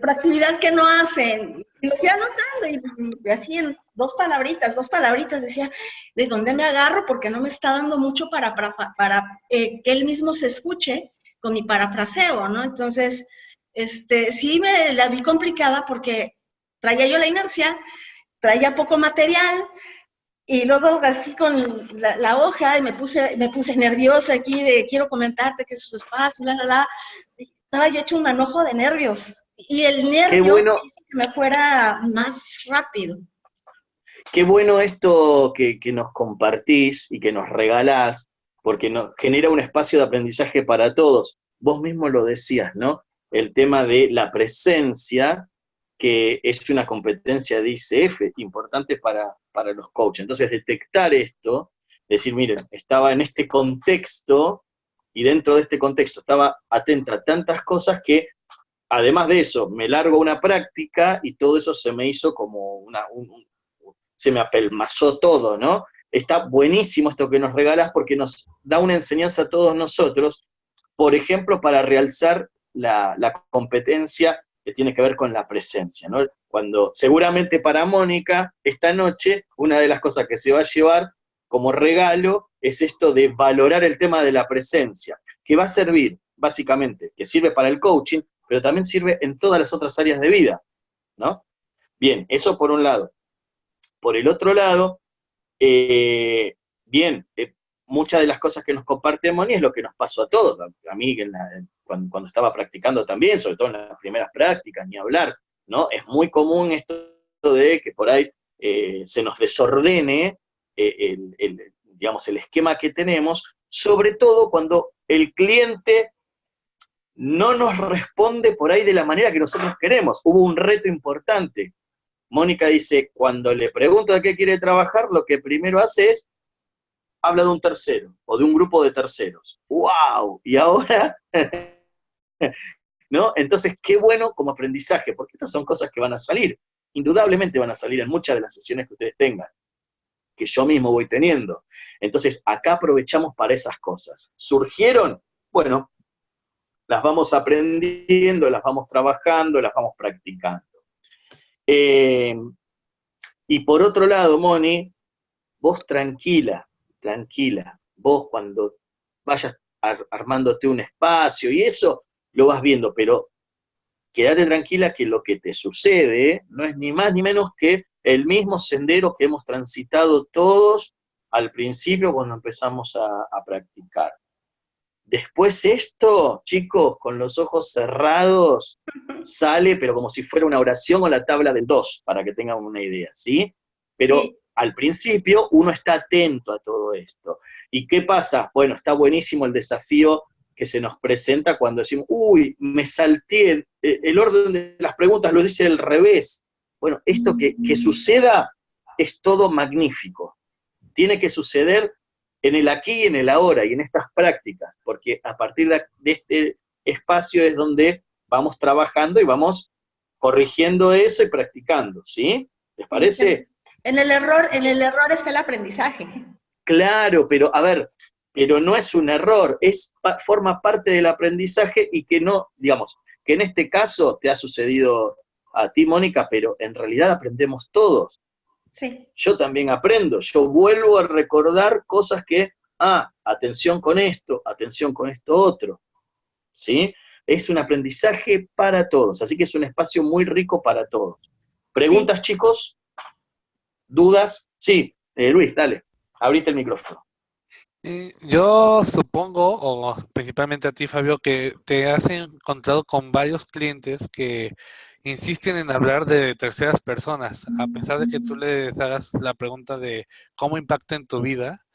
proactividad que no hacen. Y lo fui anotando y así en dos palabritas, decía, ¿de dónde me agarro? Porque no me está dando mucho para que él mismo se escuche con mi parafraseo, ¿no? Entonces, sí me la vi complicada porque traía yo la inercia, traía poco material, y luego así con la hoja, y me puse nerviosa aquí de quiero comentarte que es su espacio, Estaba yo hecho un manojo de nervios. Y el qué nervio bueno, hizo que me fuera más rápido. qué bueno esto que nos compartís y que nos regalás, porque nos genera un espacio de aprendizaje para todos. Vos mismo lo decías, ¿no? El tema de la presencia, que es una competencia de ICF importante para los coaches. Entonces, detectar esto, decir, miren, estaba en este contexto y dentro de este contexto estaba atenta a tantas cosas que, además de eso, me largo una práctica y todo eso se me hizo como se me apelmazó todo, ¿no? Está buenísimo esto que nos regalas porque nos da una enseñanza a todos nosotros, por ejemplo, para realzar la competencia que tiene que ver con la presencia, ¿no? Cuando seguramente para Mónica, esta noche, una de las cosas que se va a llevar como regalo es esto de valorar el tema de la presencia, que va a servir, básicamente, que sirve para el coaching, pero también sirve en todas las otras áreas de vida, ¿no? Bien, eso por un lado. Por el otro lado, bien, muchas de las cosas que nos comparte Moni es lo que nos pasó a todos, a mí cuando estaba practicando también, sobre todo en las primeras prácticas, ni hablar, ¿no? Es muy común esto de que por ahí se nos desordene digamos, el esquema que tenemos, sobre todo cuando el cliente no nos responde por ahí de la manera que nosotros queremos. Hubo un reto importante. Mónica dice, cuando le pregunto de qué quiere trabajar, lo que primero hace es, habla de un tercero, o de un grupo de terceros. ¡Wow! Y ahora, ¿no? Entonces, qué bueno como aprendizaje, porque estas son cosas que van a salir. Indudablemente van a salir en muchas de las sesiones que ustedes tengan, que yo mismo voy teniendo. Entonces, acá aprovechamos para esas cosas. ¿Surgieron? Bueno, las vamos aprendiendo, las vamos trabajando, las vamos practicando. Y por otro lado, Moni, vos tranquila, vos cuando vayas armándote un espacio y eso, lo vas viendo, pero quédate tranquila que lo que te sucede no es ni más ni menos que el mismo sendero que hemos transitado todos al principio cuando empezamos a practicar. Después esto, chicos, con los ojos cerrados, sale, pero como si fuera una oración o la tabla del 2, para que tengan una idea, ¿sí? Pero Sí. al principio uno está atento a todo esto. ¿Y qué pasa? Bueno, está buenísimo el desafío que se nos presenta cuando decimos, uy, me salté, el orden de las preguntas lo dice al revés. Bueno, esto que suceda es todo magnífico. Tiene que suceder en el aquí y en el ahora y en estas prácticas, porque a partir de este espacio es donde vamos trabajando y vamos corrigiendo eso y practicando, ¿sí? ¿Les parece? En el error está el aprendizaje. Claro, pero a ver, pero no es un error, forma parte del aprendizaje y que no, digamos, que en este caso te ha sucedido a ti, Mónica, pero en realidad aprendemos todos. Sí. Yo también aprendo, yo vuelvo a recordar cosas que, atención con esto otro, ¿sí? Es un aprendizaje para todos, así que es un espacio muy rico para todos. ¿Preguntas, sí, chicos? ¿Dudas? Sí, Luis, dale, abrite el micrófono. Yo supongo, o principalmente a ti, Fabio, que te has encontrado con varios clientes que insisten en hablar de terceras personas, a pesar de que tú les hagas la pregunta de cómo impacta en tu vida.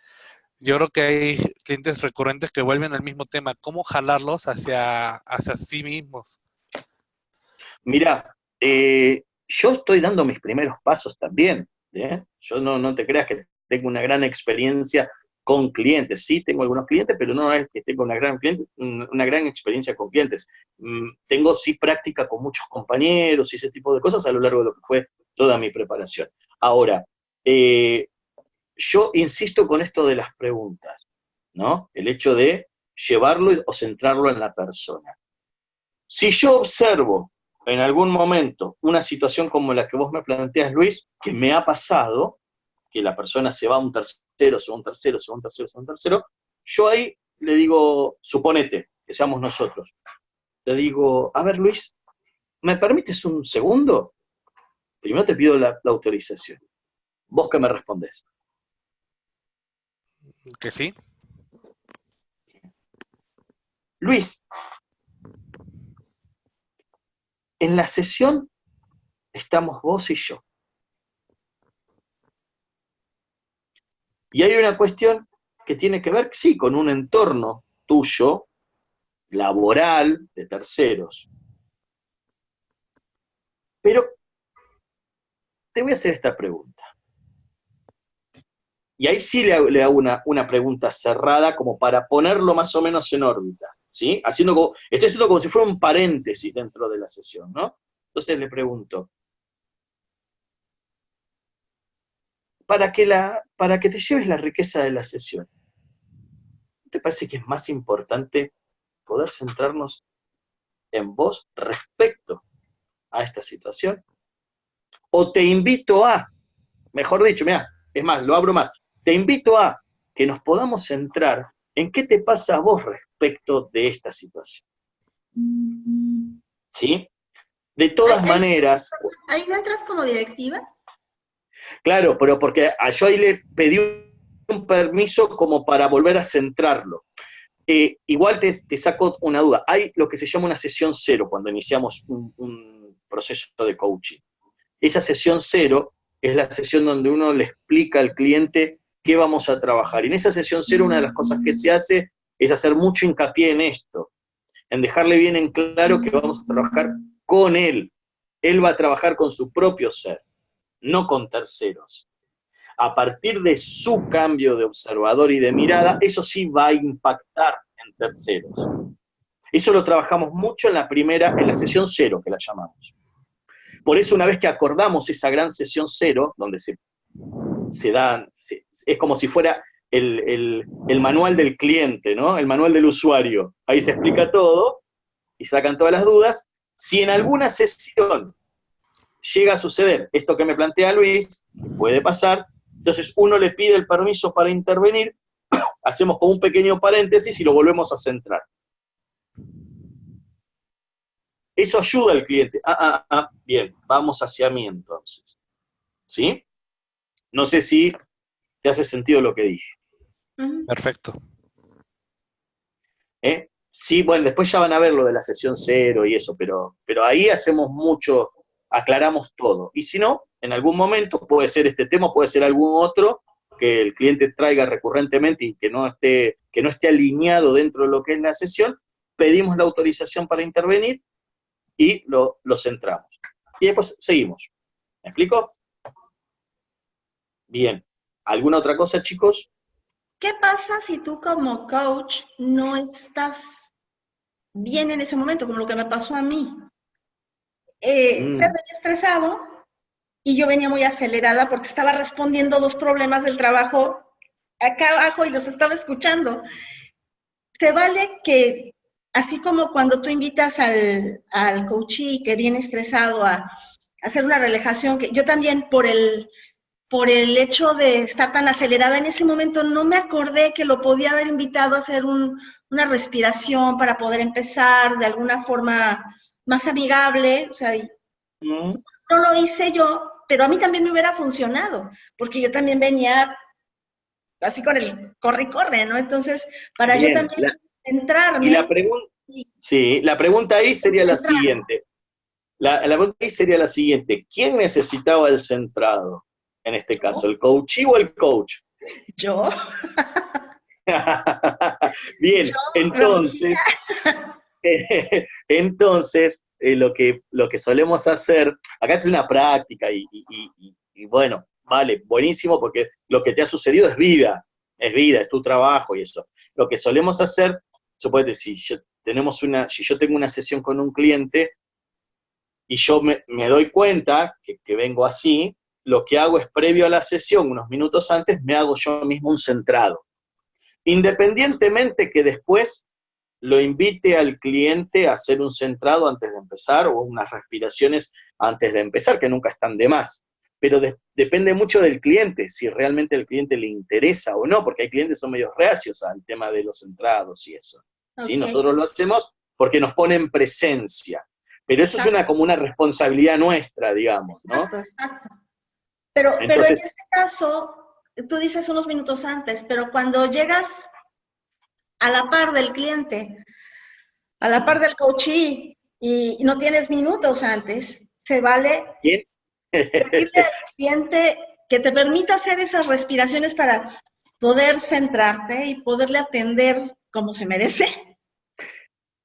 Yo creo que hay clientes recurrentes que vuelven al mismo tema, cómo jalarlos hacia sí mismos. Mira, yo estoy dando mis primeros pasos también, ¿eh? Yo no te creas que tengo una gran experiencia con clientes. Sí, tengo algunos clientes, pero no es que tengo una gran experiencia con clientes. Tengo sí práctica con muchos compañeros y ese tipo de cosas a lo largo de lo que fue toda mi preparación. Ahora, yo insisto con esto de las preguntas, ¿no? El hecho de llevarlo o centrarlo en la persona. Si yo observo en algún momento una situación como la que vos me planteas, Luis, que me ha pasado, que la persona se va a un tercero, se va a un tercero, se va a un tercero, se va a un tercero, yo ahí le digo, suponete que seamos nosotros, le digo, a ver, Luis, ¿me permites un segundo? Primero te pido la autorización. ¿Vos qué me respondés? Que sí. Luis, en la sesión estamos vos y yo. Y hay una cuestión que tiene que ver, sí, con un entorno tuyo, laboral, de terceros. Pero te voy a hacer esta pregunta. Y ahí sí le hago una pregunta cerrada como para ponerlo más o menos en órbita, ¿sí? Estoy haciendo como si fuera un paréntesis dentro de la sesión, ¿no? Entonces le pregunto, para que te lleves la riqueza de la sesión, ¿no te parece que es más importante poder centrarnos en vos respecto a esta situación? O te invito a, mejor dicho, mira, es más, lo abro más, te invito a que nos podamos centrar en qué te pasa a vos respecto de esta situación. ¿Sí? De todas maneras... ¿Ahí no entras como directiva? Claro, pero porque yo ahí le pedí un permiso como para volver a centrarlo. Igual te saco una duda. Hay lo que se llama una sesión cero cuando iniciamos un proceso de coaching. Esa sesión cero es la sesión donde uno le explica al cliente qué vamos a trabajar. Y en esa sesión cero una de las cosas que se hace es hacer mucho hincapié en esto, en dejarle bien en claro que vamos a trabajar con él. Él va a trabajar con su propio ser, no con terceros. A partir de su cambio de observador y de mirada, eso sí va a impactar en terceros. Eso lo trabajamos mucho en la sesión cero, que la llamamos. Por eso, una vez que acordamos esa gran sesión cero, donde es como si fuera el manual del cliente, ¿no? El manual del usuario. Ahí se explica todo y sacan todas las dudas. Si en alguna sesión llega a suceder esto que me plantea Luis, puede pasar, entonces uno le pide el permiso para intervenir, hacemos como un pequeño paréntesis y lo volvemos a centrar. Eso ayuda al cliente. Bien, vamos hacia mí entonces. ¿Sí? No sé si te hace sentido lo que dije. Perfecto. Sí, bueno, después ya van a ver lo de la sesión cero y eso, pero ahí hacemos mucho, aclaramos todo. Y si no, en algún momento puede ser este tema, puede ser algún otro que el cliente traiga recurrentemente y que no esté alineado dentro de lo que es la sesión, pedimos la autorización para intervenir y lo centramos. Y después seguimos. ¿Me explico? Bien. ¿Alguna otra cosa, chicos? ¿Qué pasa si tú como coach no estás bien en ese momento, como lo que me pasó a mí? Fer venía estresado y yo venía muy acelerada porque estaba respondiendo 2 problemas del trabajo acá abajo y los estaba escuchando. Se vale que, así como cuando tú invitas al coachee que viene estresado a hacer una relajación, que yo también por el hecho de estar tan acelerada en ese momento no me acordé que lo podía haber invitado a hacer una respiración para poder empezar de alguna forma más amigable, o sea, no lo hice yo, pero a mí también me hubiera funcionado, porque yo también venía así con el corre y corre, ¿no? Entonces, para yo Bien, también y centrarme la pregunta, y sí, la pregunta ahí sería la concentrar. siguiente. La pregunta ahí sería la siguiente. ¿Quién necesitaba el centrado en este caso? ¿El coachee o el coach? Yo, Bien, yo, entonces, lo que solemos hacer, acá es una práctica y bueno, vale, buenísimo porque lo que te ha sucedido es vida, es tu trabajo y eso. Lo que solemos hacer, suponete, si yo tengo una sesión con un cliente y yo me doy cuenta que vengo así, lo que hago es previo a la sesión, unos minutos antes, me hago yo mismo un centrado. Independientemente que después lo invite al cliente a hacer un centrado antes de empezar o unas respiraciones antes de empezar, que nunca están de más. Pero depende mucho del cliente, si realmente al cliente le interesa o no, porque hay clientes que son medio reacios al tema de los centrados y eso. ¿Sí? ok, Nosotros lo hacemos porque nos ponen presencia. Pero eso es exacto, como una responsabilidad nuestra, digamos, ¿no? exacto. Pero en Entonces, este caso, tú dices unos minutos antes, pero cuando llegas a la par del cliente, a la par del coachee, y no tienes minutos antes, se vale ¿quién? decirle al cliente que te permita hacer esas respiraciones para poder centrarte y poderle atender como se merece.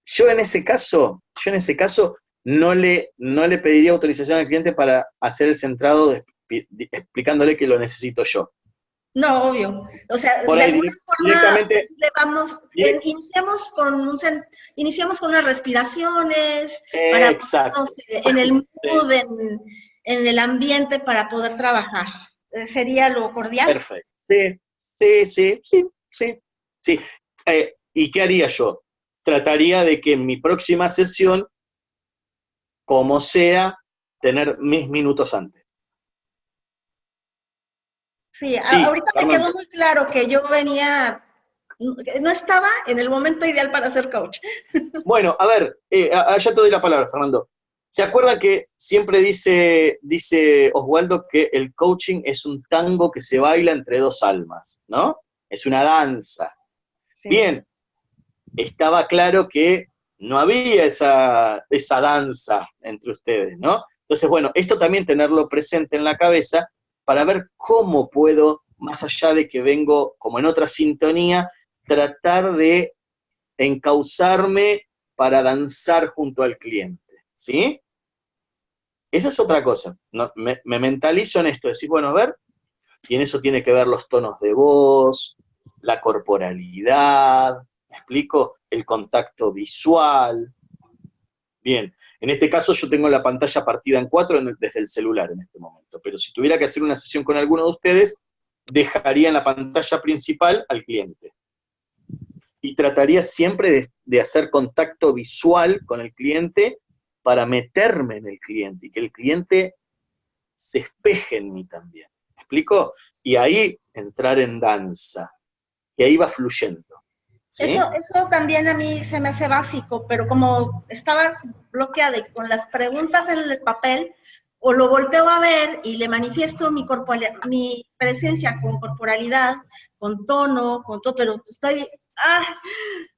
Yo en ese caso no le pediría autorización al cliente para hacer el centrado explicándole que lo necesito yo. No, obvio. O sea, Por de ahí alguna forma, directamente, le vamos, direct- iniciamos con unas respiraciones para ponernos exacto. en el Sí, mood, en el ambiente para poder trabajar. Sería lo cordial. perfecto. Sí, sí, sí, sí, sí, sí. ¿Y qué haría yo? Trataría de que en mi próxima sesión, como sea, tener mis minutos antes. Sí, Sí, ahorita me quedó Fernando. muy claro que yo venía, no estaba en el momento ideal para ser coach. Bueno, a ver, ya te doy la palabra, Fernando. ¿Se acuerda que siempre dice Oswaldo que el coaching es un tango que se baila entre dos almas, ¿no? Es una danza. Sí. Bien, estaba claro que no había esa danza entre ustedes, ¿no? Entonces, bueno, esto también tenerlo presente en la cabeza para ver cómo puedo, más allá de que vengo como en otra sintonía, tratar de encauzarme para danzar junto al cliente, ¿sí? Esa es otra cosa. No, me mentalizo en esto, decir, bueno, a ver, y en eso tiene que ver los tonos de voz, la corporalidad, ¿me explico? El contacto visual. Bien, en este caso yo tengo la pantalla partida en 4 desde el celular en este momento, pero si tuviera que hacer una sesión con alguno de ustedes, dejaría en la pantalla principal al cliente. Y trataría siempre de hacer contacto visual con el cliente para meterme en el cliente y que el cliente se espeje en mí también. ¿Me explico? Y ahí entrar en danza. Y ahí va fluyendo. ¿Sí? Eso también a mí se me hace básico, pero como estaba bloqueada y con las preguntas en el papel, o lo volteo a ver y le manifiesto mi presencia con corporalidad, con tono, con todo, pero estoy,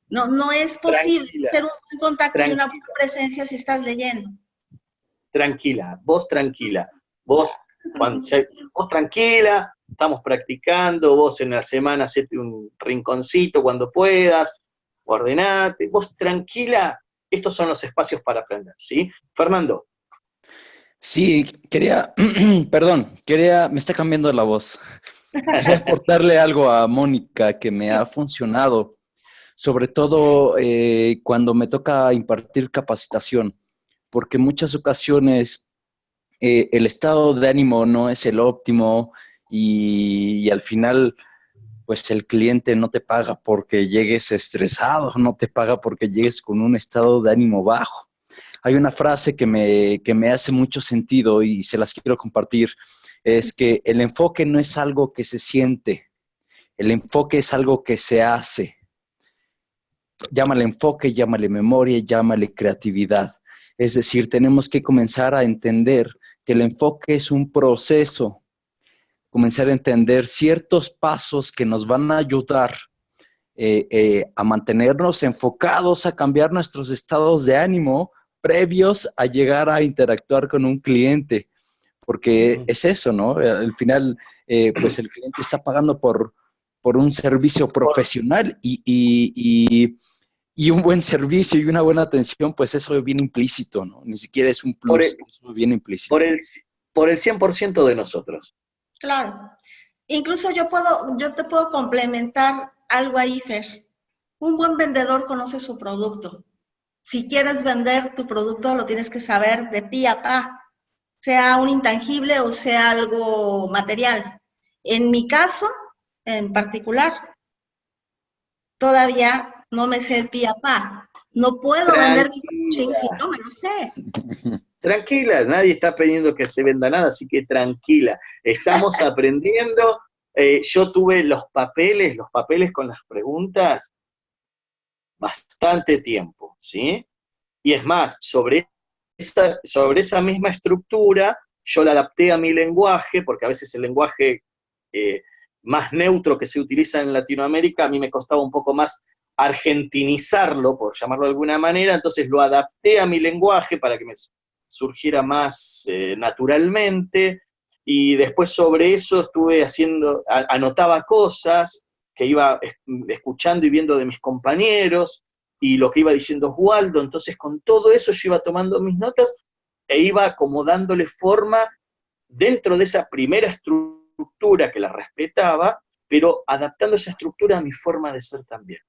no es posible Tranquila, hacer un buen contacto y una buena tranquila, presencia si estás leyendo. tranquila, vos tranquila. Vos, vos tranquila, estamos practicando, vos en la semana hacete un rinconcito cuando puedas, ordenate, vos tranquila, estos son los espacios para aprender, ¿sí? Fernando. Sí, me está cambiando la voz. Quería aportarle algo a Mónica que me ha funcionado, sobre todo cuando me toca impartir capacitación, porque en muchas ocasiones el estado de ánimo no es el óptimo y al final pues el cliente no te paga porque llegues estresado, no te paga porque llegues con un estado de ánimo bajo. Hay una frase que me hace mucho sentido y se las quiero compartir, es que el enfoque no es algo que se siente, el enfoque es algo que se hace. Llámale enfoque, llámale memoria, llámale creatividad. Es decir, tenemos que comenzar a entender que el enfoque es un proceso. comenzar a entender ciertos pasos que nos van a ayudar a mantenernos enfocados, a cambiar nuestros estados de ánimo previos a llegar a interactuar con un cliente. Porque es eso, ¿no? Al final, pues el cliente está pagando por un servicio profesional y un buen servicio y una buena atención, pues eso viene implícito, ¿no? Ni siquiera es un plus, eso viene implícito. Por el 100% de nosotros. Claro. Incluso yo te puedo complementar algo ahí, Fer. Un buen vendedor conoce su producto. Si quieres vender tu producto, lo tienes que saber de pi a pa, sea un intangible o sea algo material. En mi caso, en particular, todavía no me sé el pi a pa. No puedo vender mi coaching si no me lo sé. Tranquila, nadie está pidiendo que se venda nada, así que tranquila. Estamos aprendiendo. Yo tuve los papeles con las preguntas bastante tiempo, ¿sí? Y es más, sobre esa misma estructura, yo la adapté a mi lenguaje, porque a veces el lenguaje más neutro que se utiliza en Latinoamérica, a mí me costaba un poco más argentinizarlo, por llamarlo de alguna manera, entonces lo adapté a mi lenguaje para que me surgiera más naturalmente, y después sobre eso estuve anotaba cosas que iba escuchando y viendo de mis compañeros, y lo que iba diciendo Oswaldo, entonces con todo eso yo iba tomando mis notas, e iba como dándole forma dentro de esa primera estructura que la respetaba, pero adaptando esa estructura a mi forma de ser también.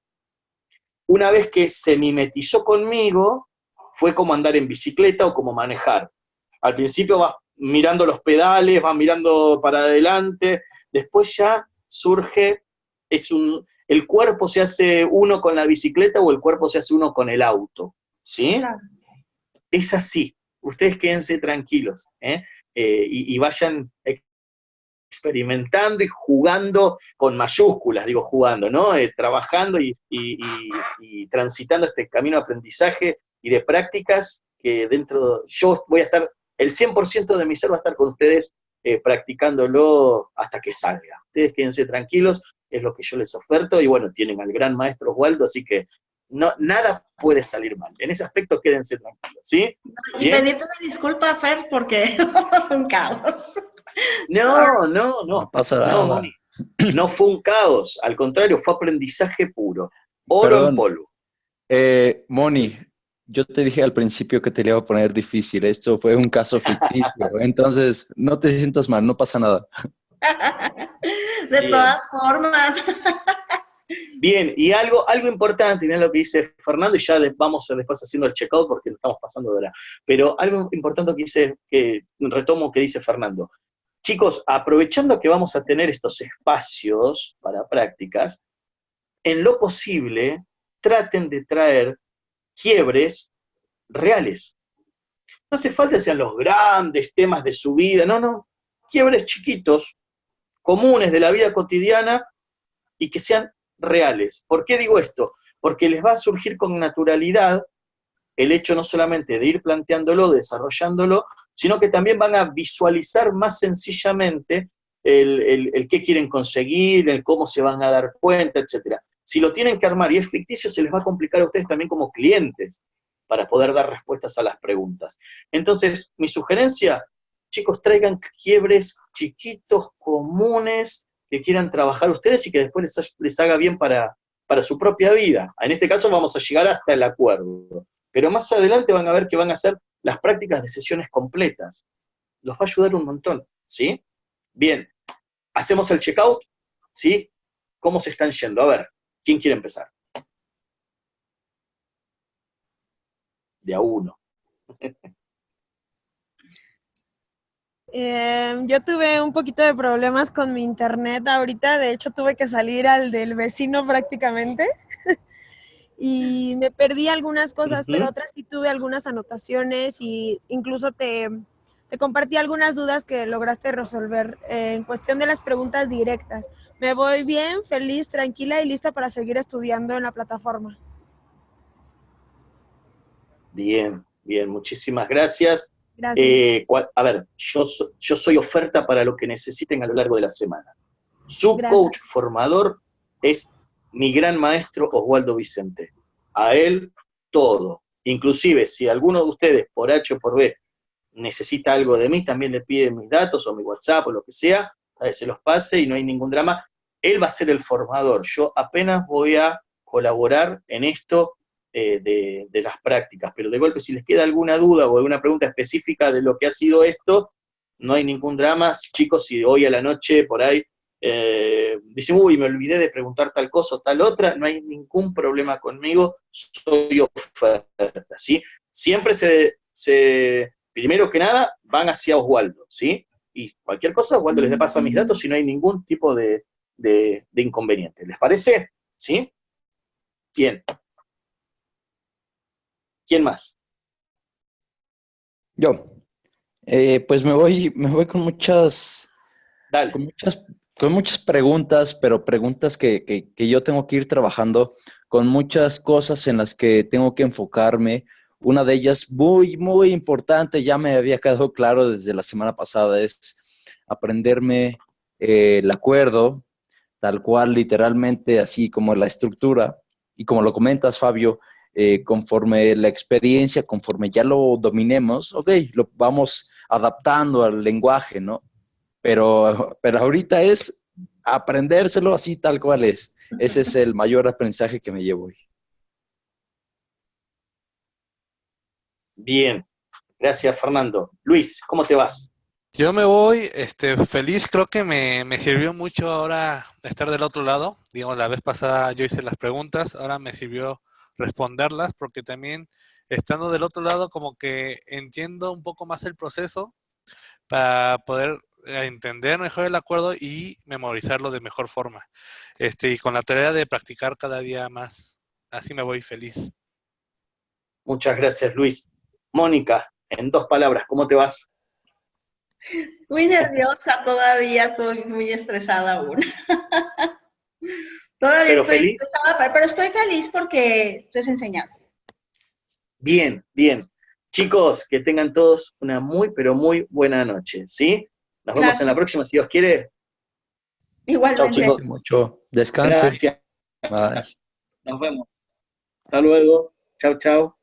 Una vez que se mimetizó conmigo, fue como andar en bicicleta o como manejar. Al principio vas mirando los pedales, vas mirando para adelante, después ya surge, el cuerpo se hace uno con la bicicleta o el cuerpo se hace uno con el auto, ¿sí? Claro. Es así, ustedes quédense tranquilos, y vayan experimentando y jugando con mayúsculas, digo jugando, ¿no? Trabajando y transitando este camino de aprendizaje y de prácticas que yo voy a estar, el 100% de mi ser va a estar con ustedes practicándolo hasta que salga. Ustedes quédense tranquilos, es lo que yo les oferto, y bueno, tienen al gran maestro Oswaldo, así que nada puede salir mal. En ese aspecto quédense tranquilos, ¿sí? Y pedirte una disculpa, Fer, porque fue un caos. No pasa nada. Moni, no fue un caos, al contrario, fue aprendizaje puro, oro en polvo. Moni, yo te dije al principio que te le iba a poner difícil, esto fue un caso ficticio, entonces no te sientas mal, no pasa nada. De Bien. Todas formas. Bien, y algo importante, miren lo que dice Fernando, y ya vamos después haciendo el checkout porque lo estamos pasando de hora, pero algo importante que retomo que dice Fernando. Chicos, aprovechando que vamos a tener estos espacios para prácticas, en lo posible, traten de traer quiebres reales. No hace falta que sean los grandes temas de su vida, no, quiebres chiquitos, comunes de la vida cotidiana y que sean reales. ¿Por qué digo esto? Porque les va a surgir con naturalidad el hecho no solamente de ir planteándolo, desarrollándolo, sino que también van a visualizar más sencillamente el qué quieren conseguir, el cómo se van a dar cuenta, etc. Si lo tienen que armar y es ficticio, se les va a complicar a ustedes también como clientes para poder dar respuestas a las preguntas. Entonces, mi sugerencia, chicos, traigan quiebres chiquitos, comunes, que quieran trabajar ustedes y que después les haga bien para su propia vida. En este caso vamos a llegar hasta el acuerdo. Pero más adelante van a ver que van a hacer las prácticas de sesiones completas. Los va a ayudar un montón, ¿sí? Bien, hacemos el checkout, ¿sí? ¿Cómo se están yendo? A ver, ¿quién quiere empezar? De a uno. Yo tuve un poquito de problemas con mi internet ahorita, de hecho tuve que salir al del vecino prácticamente. Y me perdí algunas cosas, pero otras sí tuve algunas anotaciones y incluso te compartí algunas dudas que lograste resolver en cuestión de las preguntas directas. Me voy bien, feliz, tranquila y lista para seguir estudiando en la plataforma. Bien, muchísimas gracias. Gracias. A ver, yo soy oferta para lo que necesiten a lo largo de la semana. Su Gracias. coach formador es mi gran maestro Oswaldo Vicente. A él todo. Inclusive, si alguno de ustedes, por H o por B, necesita algo de mí, también le pide mis datos o mi WhatsApp o lo que sea, se los pase y no hay ningún drama. Él va a ser el formador. Yo apenas voy a colaborar en esto de las prácticas, pero de golpe si les queda alguna duda o alguna pregunta específica de lo que ha sido esto, no hay ningún drama. Chicos, si hoy a la noche por ahí dicen, uy, me olvidé de preguntar tal cosa o tal otra, no hay ningún problema conmigo, soy oferta, ¿sí? Siempre primero que nada, van hacia Oswaldo, ¿sí? Y cualquier cosa, Oswaldo les pasa mis datos y no hay ningún tipo de inconveniente. ¿Les parece? ¿Sí? Bien. ¿Quién más? Yo. Pues me voy con muchas Dale. con muchas preguntas, pero preguntas que yo tengo que ir trabajando, con muchas cosas en las que tengo que enfocarme. Una de ellas muy, muy importante, ya me había quedado claro desde la semana pasada, es aprenderme el acuerdo, tal cual, literalmente, así como la estructura. Y como lo comentas, Fabio, conforme la experiencia, conforme ya lo dominemos, ok, lo vamos adaptando al lenguaje, ¿no? Pero ahorita es aprendérselo así tal cual es. Ese es el mayor aprendizaje que me llevo hoy. Bien. Gracias, Fernando. Luis, ¿cómo te vas? Yo me voy feliz, creo que me sirvió mucho ahora estar del otro lado. Digamos, la vez pasada yo hice las preguntas, ahora me sirvió responderlas, porque también estando del otro lado como que entiendo un poco más el proceso para poder entender mejor el acuerdo y memorizarlo de mejor forma. Y con la tarea de practicar cada día más. Así me voy feliz. Muchas gracias, Luis. Mónica, en 2 palabras, ¿cómo te vas? Muy nerviosa todavía, estoy muy estresada aún. Todavía ¿Pero estoy feliz? estresada, pero estoy feliz porque es enseñanza. Bien, bien. Chicos, que tengan todos una muy, pero muy buena noche, ¿sí? Nos vemos en la Gracias. próxima, si Dios quiere. Chao, Igualmente. chicos. Mucho. Descanse. Gracias. Bye. Nos vemos. Hasta luego. Chao, chao.